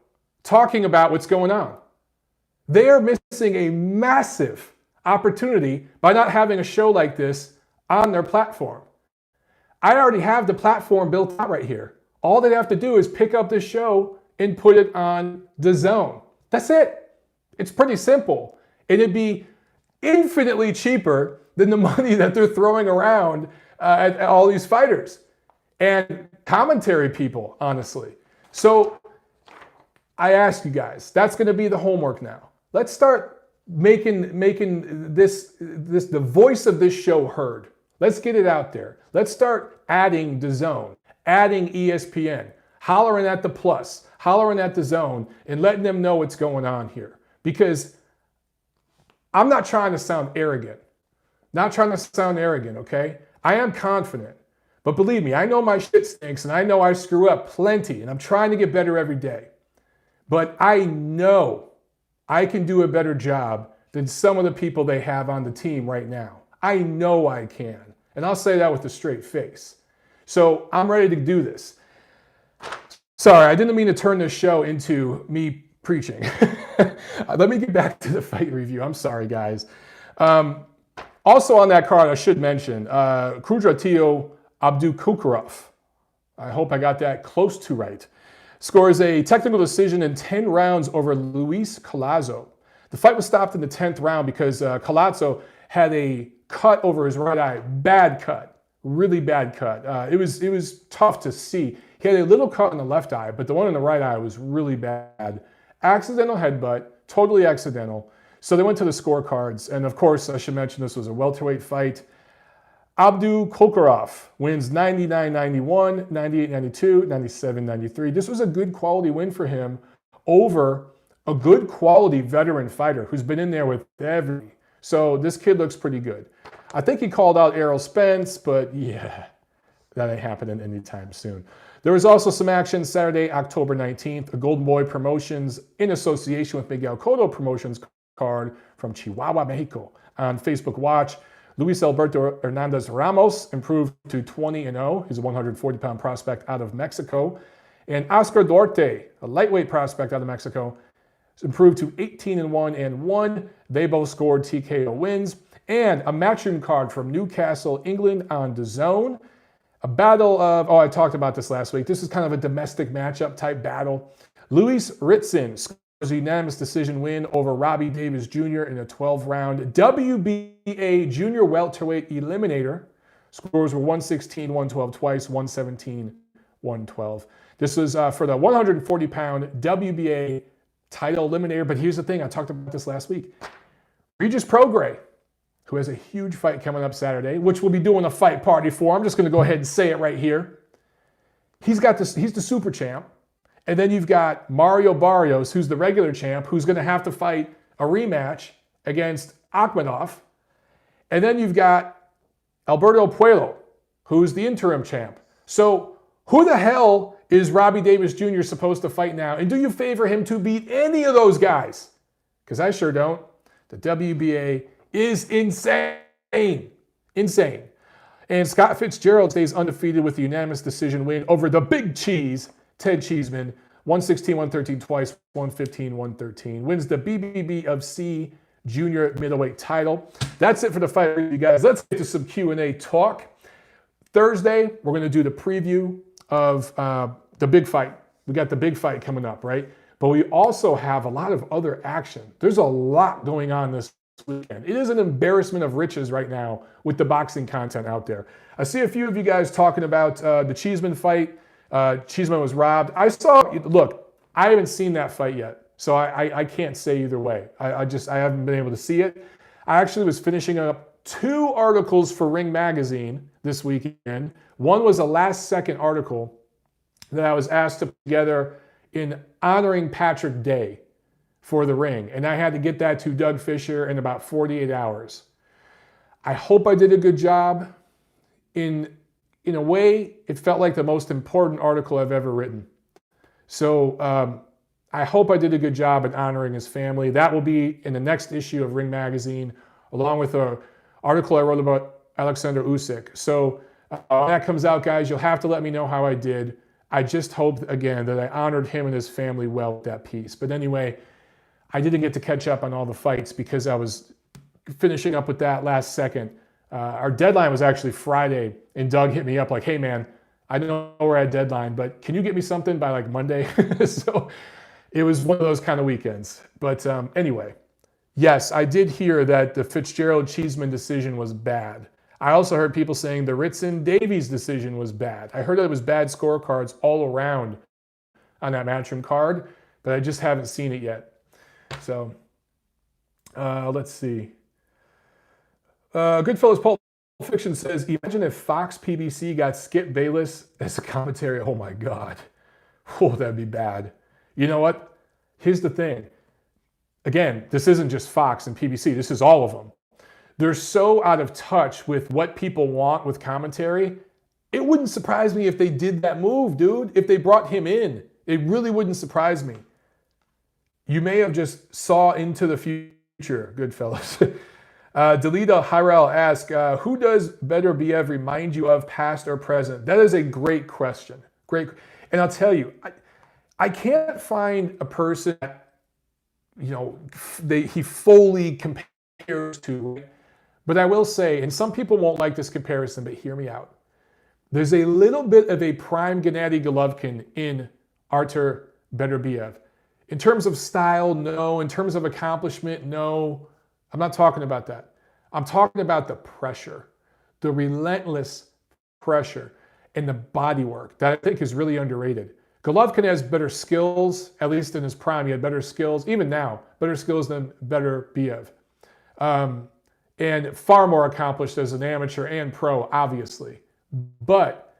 A: talking about what's going on. They are missing a massive opportunity by not having a show like this on their platform. I already have the platform built out right here. All they have to do is pick up this show and put it on DAZN. That's it. It's pretty simple. And it'd be infinitely cheaper than the money that they're throwing around at all these fighters and commentary people, honestly. So I ask you guys, that's going to be the homework now. Let's start making this the voice of this show heard. Let's get it out there. Let's start adding DAZN, adding ESPN, hollering at the Plus, hollering at DAZN, and letting them know what's going on here. Because I'm not trying to sound arrogant. Okay? I am confident. But believe me, I know my shit stinks and I know I screw up plenty and I'm trying to get better every day. But I know I can do a better job than some of the people they have on the team right now. I know I can. And I'll say that with a straight face. So I'm ready to do this. Sorry, I didn't mean to turn this show into me preaching. Let me get back to the fight review. I'm sorry, guys. Also on that card, I should mention, Kudratio Abdukukurov. I hope I got that close to right. Scores a technical decision in 10 rounds over Luis Collazo. The fight was stopped in the 10th round because Collazo had a cut over his right eye. Bad cut. Really bad cut. It was tough to see. He had a little cut in the left eye, but the one in the right eye was really bad. Accidental headbutt. Totally accidental. So they went to the scorecards. And of course, I should mention this was a welterweight fight. Abdukukurov wins 99-91, 98-92, 97-93. This was a good quality win for him over a good quality veteran fighter who's been in there with every. So this kid looks pretty good. I think he called out Errol Spence, but yeah, that ain't happening anytime soon. There was also some action Saturday, October 19th, a Golden Boy Promotions in association with Miguel Cotto Promotions card from Chihuahua, Mexico on Facebook Watch. Luis Alberto Hernandez Ramos improved to 20-0. He's a 140-pound prospect out of Mexico. And Oscar Duarte, a lightweight prospect out of Mexico, improved to 18-1 and 1. They both scored TKO wins. And a matchroom card from Newcastle, England on DAZN. A battle of, I talked about this last week. This is kind of a domestic matchup type battle. Luis Ritson scores a unanimous decision win over Robbie Davis Jr. in a 12-round WBA junior welterweight eliminator. Scores were 116, 112 twice, 117, 112. This was for the 140-pound WBA title eliminator. But here's the thing, I talked about this last week. Regis Prograis, who has a huge fight coming up Saturday, which we'll be doing a fight party for. I'm just going to go ahead and say it right here. He's the super champ. And then you've got Mario Barrios, who's the regular champ, who's going to have to fight a rematch against Akhmedov. And then you've got Alberto Puello, who's the interim champ. So who the hell is Robbie Davis Jr. supposed to fight now? And do you favor him to beat any of those guys? Because I sure don't. The WBA is insane. Insane. And Scott Fitzgerald stays undefeated with a unanimous decision win over the big cheese, Ted Cheeseman, 116, 113 twice, 115, 113. Wins the BBB of C junior middleweight title. That's it for the fight, you guys. Let's get to some Q&A talk. Thursday, we're going to do the preview of the big fight. We got the big fight coming up, right? But we also have a lot of other action. There's a lot going on this weekend. It is an embarrassment of riches right now with the boxing content out there. I see a few of you guys talking about the Cheeseman fight. Cheeseman was robbed. Look, I haven't seen that fight yet, so I can't say either way. I haven't been able to see it. I actually was finishing up 2 articles for Ring Magazine this weekend. One was a last-second article that I was asked to put together in honoring Patrick Day for the Ring, and I had to get that to Doug Fisher in about 48 hours. I hope I did a good job. In a way, it felt like the most important article I've ever written. So I hope I did a good job in honoring his family. That will be in the next issue of Ring Magazine, along with an article I wrote about Oleksandr Usyk. So when that comes out, guys, you'll have to let me know how I did. I just hope, again, that I honored him and his family well with that piece. But anyway, I didn't get to catch up on all the fights because I was finishing up with that last second. Our deadline was actually Friday, and Doug hit me up like, hey, man, I don't know we're at deadline, but can you get me something by like Monday? So it was one of those kind of weekends. But anyway, yes, I did hear that the Fitzgerald-Cheeseman decision was bad. I also heard people saying the Ritson-Davies decision was bad. I heard that it was bad scorecards all around on that Matchroom card, but I just haven't seen it yet. So let's see. Goodfellas Pulp Fiction says, imagine if Fox PBC got Skip Bayless as a commentary. Oh my God. Oh, that'd be bad. You know what? Here's the thing. Again, this isn't just Fox and PBC. This is all of them. They're so out of touch with what people want with commentary. It wouldn't surprise me if they did that move, dude. If they brought him in, it really wouldn't surprise me. You may have just saw into the future, Goodfellas. Delita Hirel asks, who does Beterbiev remind you of, past or present? That is a great question. Great. And I'll tell you, I can't find a person that, he fully compares to. But I will say, and some people won't like this comparison, but hear me out. There's a little bit of a prime Gennady Golovkin in Artur Beterbiev. In terms of style, no. In terms of accomplishment, no. I'm not talking about that. I'm talking about the pressure, the relentless pressure, and the body work that I think is really underrated. Golovkin has better skills, at least in his prime. He had better skills, even now, better skills than Beterbiev. And far more accomplished as an amateur and pro, obviously. But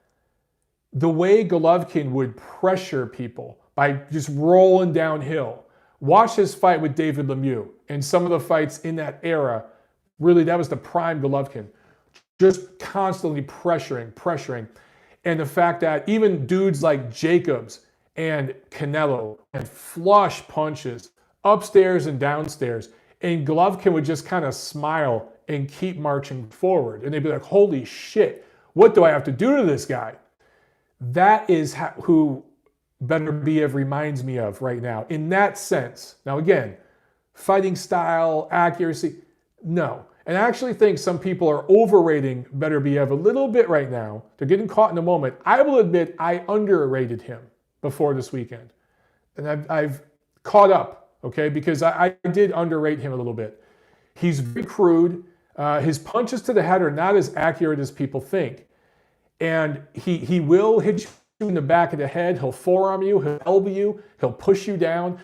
A: the way Golovkin would pressure people by just rolling downhill. Watch his fight with David Lemieux and some of the fights in that era. Really, that was the prime Golovkin. Just constantly pressuring. And the fact that even dudes like Jacobs and Canelo had flush punches upstairs and downstairs. And Golovkin would just kind of smile and keep marching forward. And they'd be like, holy shit, what do I have to do to this guy? That is who Beterbiev reminds me of right now, in that sense. Now again, fighting style, accuracy, no. And I actually think some people are overrating Beterbiev a little bit right now. They're getting caught in the moment. I will admit I underrated him before this weekend. And I've caught up, okay, because I did underrate him a little bit. He's very crude. His punches to the head are not as accurate as people think. And he will hit you in the back of the head. He'll forearm you. He'll elbow you. He'll push you down.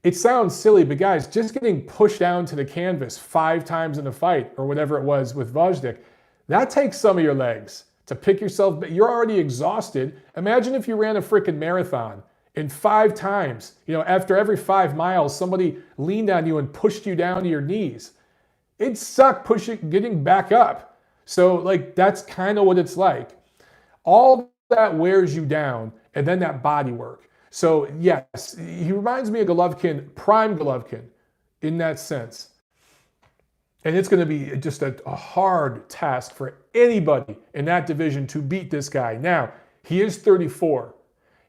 A: It sounds silly, but guys, just getting pushed down to the canvas 5 times in a fight, or whatever it was with Gvozdyk, that takes some of your legs to pick yourself. But you're already exhausted. Imagine if you ran a freaking marathon and 5 times, after every 5 miles, somebody leaned on you and pushed you down to your knees. It'd suck getting back up. So that's kind of what it's like. All that wears you down, and then that body work. So yes, he reminds me of Golovkin, prime Golovkin, in that sense. And it's going to be just a hard task for anybody in that division to beat this guy. Now, he is 34.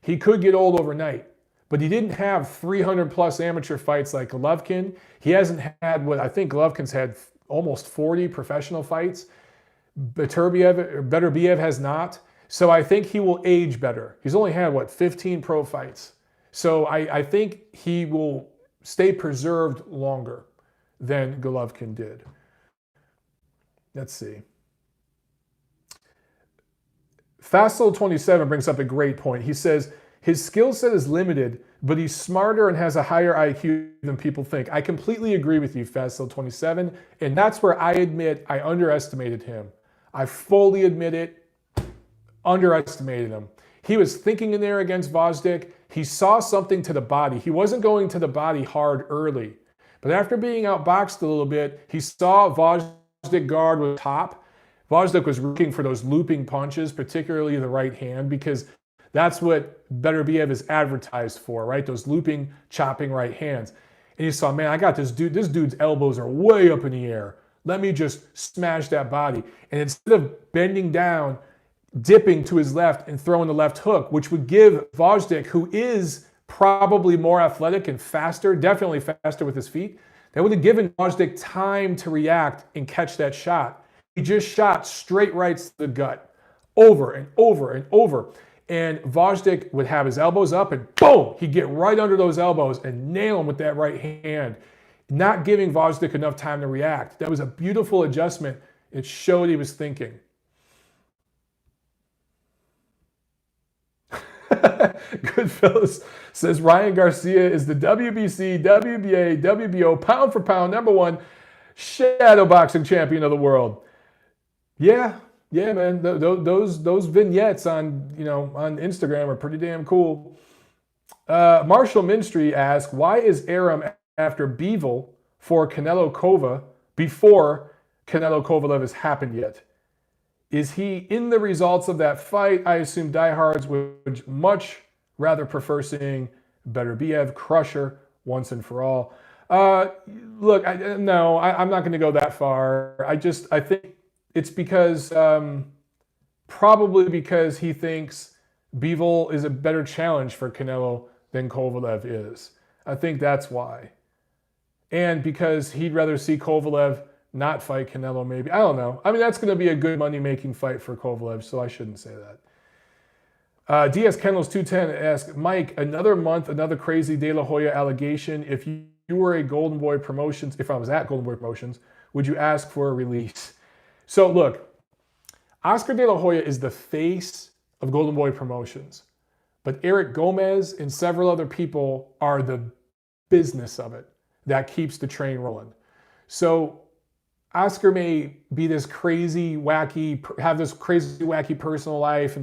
A: He could get old overnight, but he didn't have 300 plus amateur fights like Golovkin. He hasn't had what I think Golovkin's had almost 40 professional fights. Beterbiev has not. So I think he will age better. He's only had, 15 pro fights. So I think he will stay preserved longer than Golovkin did. Let's see. Fastsoul27 brings up a great point. He says, his skill set is limited, but he's smarter and has a higher IQ than people think. I completely agree with you, Fastsoul27, and that's where I admit I underestimated him. I fully admit it, underestimated him. He was thinking in there against Gvozdyk. He saw something to the body. He wasn't going to the body hard early, but after being outboxed a little bit, he saw Gvozdyk guard with top. Gvozdyk was looking for those looping punches, particularly the right hand, because that's what Beterbiev is advertised for, right? Those looping, chopping right hands. And he saw, man, I got this dude. This dude's elbows are way up in the air. Let me just smash that body. And instead of bending down, dipping to his left and throwing the left hook, which would give Gvozdyk, who is probably more athletic and faster, definitely faster with his feet, that would have given Gvozdyk time to react and catch that shot. He just shot straight rights to the gut, over and over and over. And Gvozdyk would have his elbows up and boom, he'd get right under those elbows and nail him with that right hand, not giving Gvozdyk enough time to react. That was a beautiful adjustment. It showed he was thinking. Goodfellas says Ryan Garcia is the WBC, WBA, WBO pound for pound #1 shadow boxing champion of the world. Yeah, man. Those vignettes on on Instagram are pretty damn cool. Marshall Minstry asks, why is Arum after Bivol for Canelo Kova before Canelo Kovalev has happened yet? Is he in the results of that fight? I assume diehards would much rather prefer seeing Beterbiev crusher once and for all. Look, I'm not going to go that far. I think it's because, probably because he thinks Bivol is a better challenge for Canelo than Kovalev is. I think that's why. And because he'd rather see Kovalev not fight Canelo, maybe. I don't know. I mean, that's going to be a good money-making fight for Kovalev, so I shouldn't say that. DS Kennels 210 asks, Mike, another month, another crazy De La Hoya allegation. If you were a Golden Boy Promotions, if I was at Golden Boy Promotions, would you ask for a release? So look, Oscar De La Hoya is the face of Golden Boy Promotions, but Eric Gomez and several other people are the business of it that keeps the train rolling. So Oscar may be this crazy, wacky, have this crazy, wacky personal life,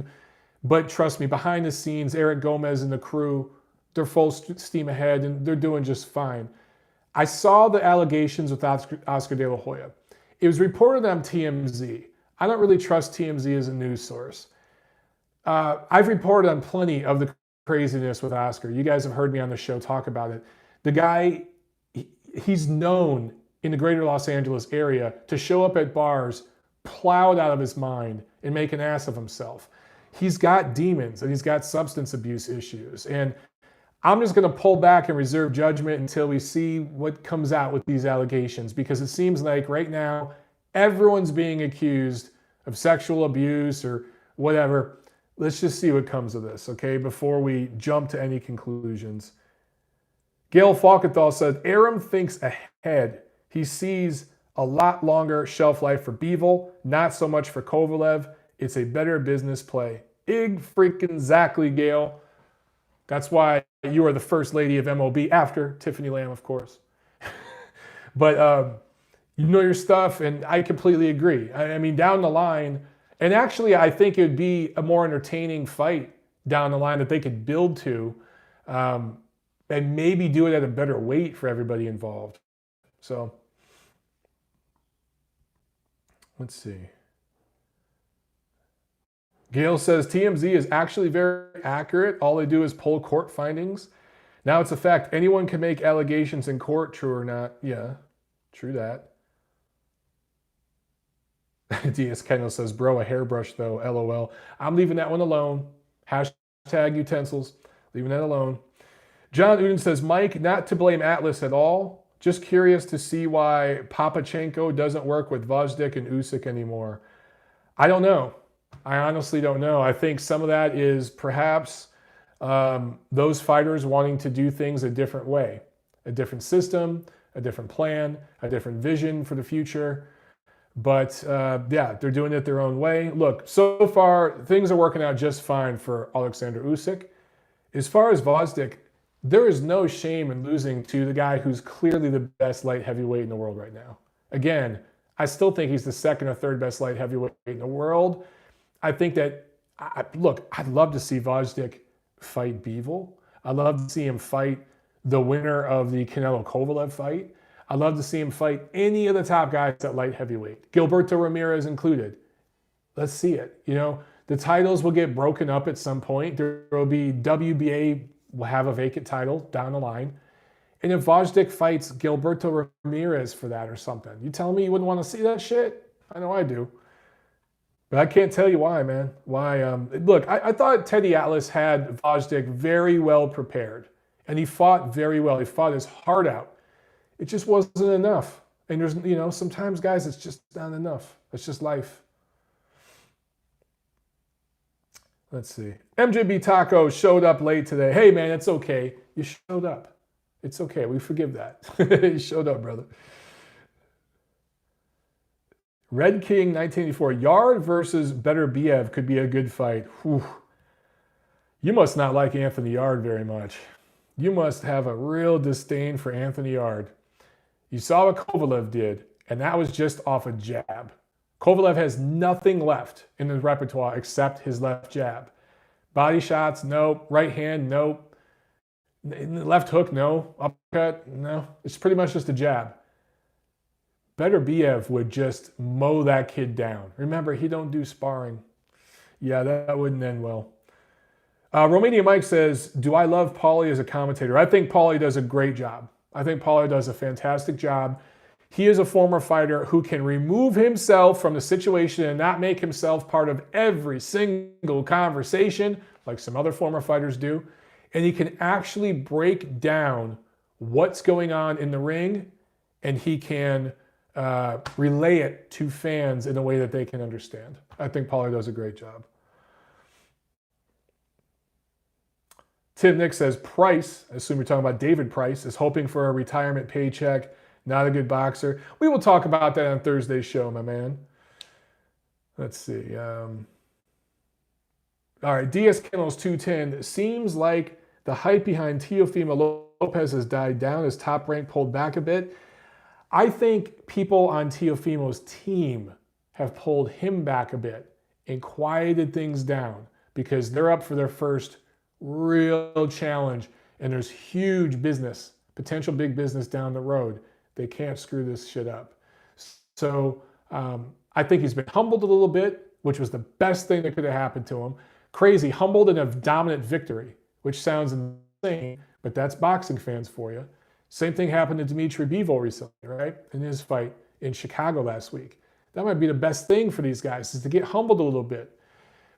A: but trust me, behind the scenes, Eric Gomez and the crew, they're full steam ahead and they're doing just fine. I saw the allegations with Oscar De La Hoya. It was reported on TMZ. I don't really trust TMZ as a news source. I've reported on plenty of the craziness with Oscar. You guys have heard me on the show talk about it. The guy, he's known in the greater Los Angeles area to show up at bars plowed out of his mind and make an ass of himself. He's got demons and he's got substance abuse issues. And I'm just going to pull back and reserve judgment until we see what comes out with these allegations, because it seems like right now everyone's being accused of sexual abuse or whatever. Let's just see what comes of this, okay, before we jump to any conclusions. Gail Falkenthal said, Arum thinks ahead. He sees a lot longer shelf life for Bivol, not so much for Kovalev. It's a better business play. Ig freaking exactly, Gail. That's why you are the first lady of MOB after Tiffany Lamb, of course. But you know your stuff, and I completely agree. I mean, down the line, and actually I think it would be a more entertaining fight down the line that they could build to, and maybe do it at a better weight for everybody involved. So, let's see. Gail says TMZ is actually very accurate. All they do is pull court findings. Now it's a fact. Anyone can make allegations in court, true or not. Yeah, true that. DS Kendall says, bro, a hairbrush though, LOL. I'm leaving that one alone. Hashtag utensils. Leaving that alone. John Uden says, Mike, not to blame Atlas at all. Just curious to see why Papachenko doesn't work with Gvozdyk and Usyk anymore. I don't know. I honestly don't know. I think some of that is perhaps those fighters wanting to do things a different way, a different system, a different plan, a different vision for the future. But yeah, they're doing it their own way. Look, so far, things are working out just fine for Oleksandr Usyk. As far as Gvozdyk, there is no shame in losing to the guy who's clearly the best light heavyweight in the world right now. Again, I still think he's the second or third best light heavyweight in the world. I think that, look, I'd love to see Gvozdyk fight Bivol. I'd love to see him fight the winner of the Canelo-Kovalev fight. I'd love to see him fight any of the top guys at light heavyweight, Gilberto Ramirez included. Let's see it. You know, the titles will get broken up at some point. There will be WBA will have a vacant title down the line. And if Gvozdyk fights Gilberto Ramirez for that or something, you tell me you wouldn't want to see that shit? I know I do. But I can't tell you why, man. Why? Look, I thought Teddy Atlas had Gvozdyk very well prepared. And he fought very well. He fought his heart out. It just wasn't enough. And there's, you know, sometimes, guys, it's just not enough. It's just life. Let's see. MJB Taco showed up late today. Hey, man, it's okay. You showed up. It's okay. We forgive that. You showed up, brother. Red King 1984. Yard versus Beterbiev could be a good fight. Whew. You must not like Anthony Yard very much. You must have a real disdain for Anthony Yard. You saw what Kovalev did, and that was just off a jab. Kovalev has nothing left in his repertoire except his left jab. Body shots, nope. Right hand, nope. Left hook, no. Uppercut, no. It's pretty much just a jab. Beterbiev would just mow that kid down. Remember, he don't do sparring. Yeah, that wouldn't end well. Romania Mike says, do I love Paulie as a commentator? I think Paulie does a great job. I think Paulie does a fantastic job. He is a former fighter who can remove himself from the situation and not make himself part of every single conversation like some other former fighters do. And he can actually break down what's going on in the ring, and he can relay it to fans in a way that they can understand. I think Paulie does a great job. Tim Nick says, Price, I assume you're talking about David Price, is hoping for a retirement paycheck. Not a good boxer. We will talk about that on Thursday's show, my man. Let's see. All right, DS Kennels 210. Seems like the hype behind Teofimo Lopez has died down as Top Rank pulled back a bit. I think people on Teofimo's team have pulled him back a bit and quieted things down because they're up for their first real challenge, and there's huge business, potential big business down the road. They can't screw this shit up. So I think he's been humbled a little bit, which was the best thing that could have happened to him. Crazy, humbled in a dominant victory, which sounds insane, but that's boxing fans for you. Same thing happened to Dmitry Bivol recently, right? In his fight in Chicago last week. That might be the best thing for these guys, is to get humbled a little bit.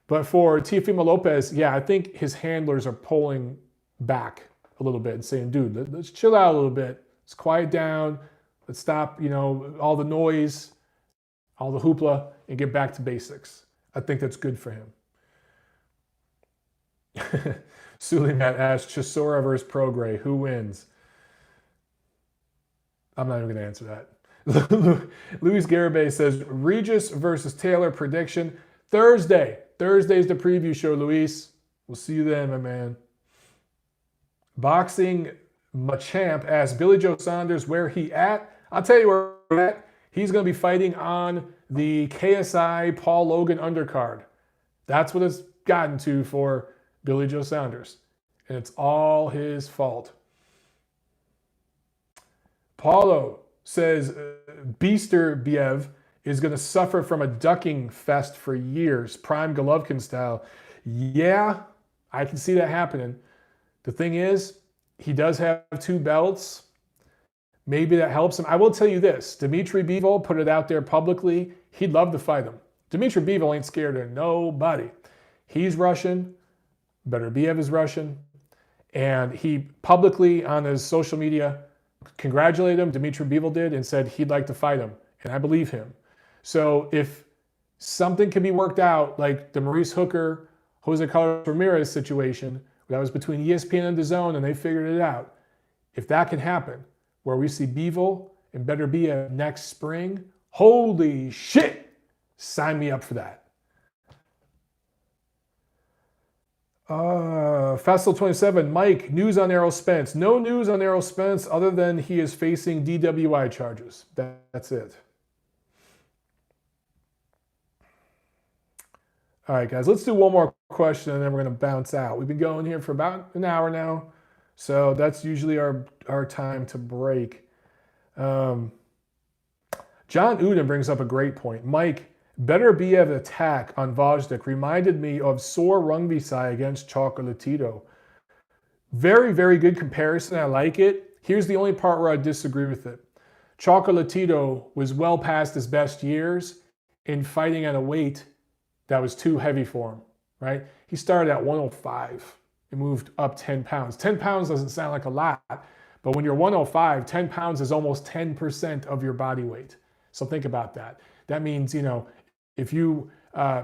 A: But for Teofimo Lopez, yeah, I think his handlers are pulling back a little bit and saying, dude, let's chill out a little bit. Let's quiet down. Let's stop, you know, all the noise, all the hoopla, and get back to basics. I think that's good for him. Suleiman asked, Chisora versus Prograis, who wins? I'm not even going to answer that. Luis Garibay says, Regis versus Taylor prediction Thursday. Thursday's the preview show, Luis. We'll see you then, my man. Boxing Machamp asks Billy Joe Saunders where he at. I'll tell you where he's at. He's going to be fighting on the KSI Paul Logan undercard. That's what it's gotten to for Billy Joe Saunders. And it's all his fault. Paulo says Beterbiev is going to suffer from a ducking fest for years, prime Golovkin style. Yeah, I can see that happening. The thing is, he does have 2 belts. Maybe that helps him. I will tell you this. Dmitry Bivol put it out there publicly. He'd love to fight him. Dmitry Bivol ain't scared of nobody. He's Russian. Beterbiev is Russian. And he publicly on his social media congratulated him, Dmitry Bivol did, and said he'd like to fight him. And I believe him. So if something can be worked out, like the Maurice Hooker, Jose Carlos Ramirez situation, That was between ESPN and DAZN, and they figured it out. If that can happen, where we see Bivol and Beterbiev next spring, holy shit! Sign me up for that. Festival27, Mike, news on Errol Spence. No news on Errol Spence other than he is facing DWI charges. That's it. All right, guys, let's do one more question and then we're going to bounce out. We've been going here for about an hour now, so that's usually our time to break. John Uden brings up a great point. Mike, Beterbiev attack on Gvozdyk reminded me of Sor Rungvisai against Chocolatito. Very, very good comparison. I like it. Here's the only part where I disagree with it. Chocolatito was well past his best years in fighting at a weight that was too heavy for him, right? He started at 105 and moved up 10 pounds. 10 pounds doesn't sound like a lot, but when you're 105, 10 pounds is almost 10% of your body weight. So think about that. That means, if you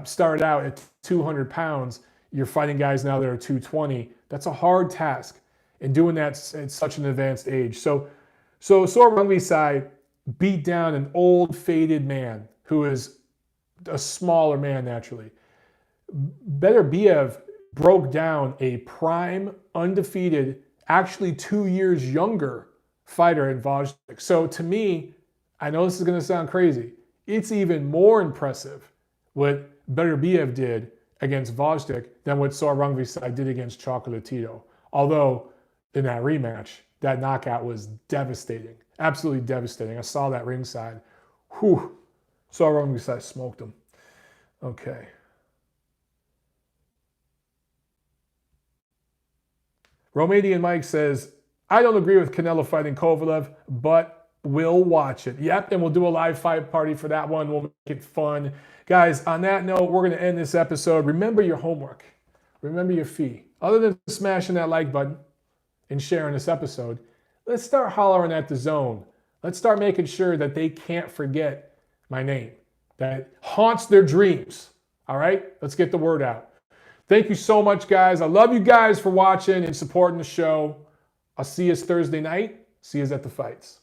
A: started out at 200 pounds, you're fighting guys now that are 220. That's a hard task, and doing that at such an advanced age. So Sor Rungvisai beat down an old, faded man who is a smaller man naturally. Beterbiev broke down a prime, undefeated, actually 2 years younger fighter in Gvozdyk. So to me, I know this is going to sound crazy, it's even more impressive what Beterbiev did against Gvozdyk than what Sor Rungvisai did against Chocolatito. Although in that rematch, that knockout was devastating, absolutely devastating. I saw that ringside. Whew. Sor Rungvisai smoked him. Okay. Romanian Mike says, I don't agree with Canelo fighting Kovalev, but we'll watch it. Yep, and we'll do a live fight party for that one. We'll make it fun. Guys, on that note, we're going to end this episode. Remember your homework. Remember your fee. Other than smashing that like button and sharing this episode, let's start hollering at DAZN. Let's start making sure that they can't forget my name. That haunts their dreams. All right? Let's get the word out. Thank you so much, guys. I love you guys for watching and supporting the show. I'll see you Thursday night. See you at the fights.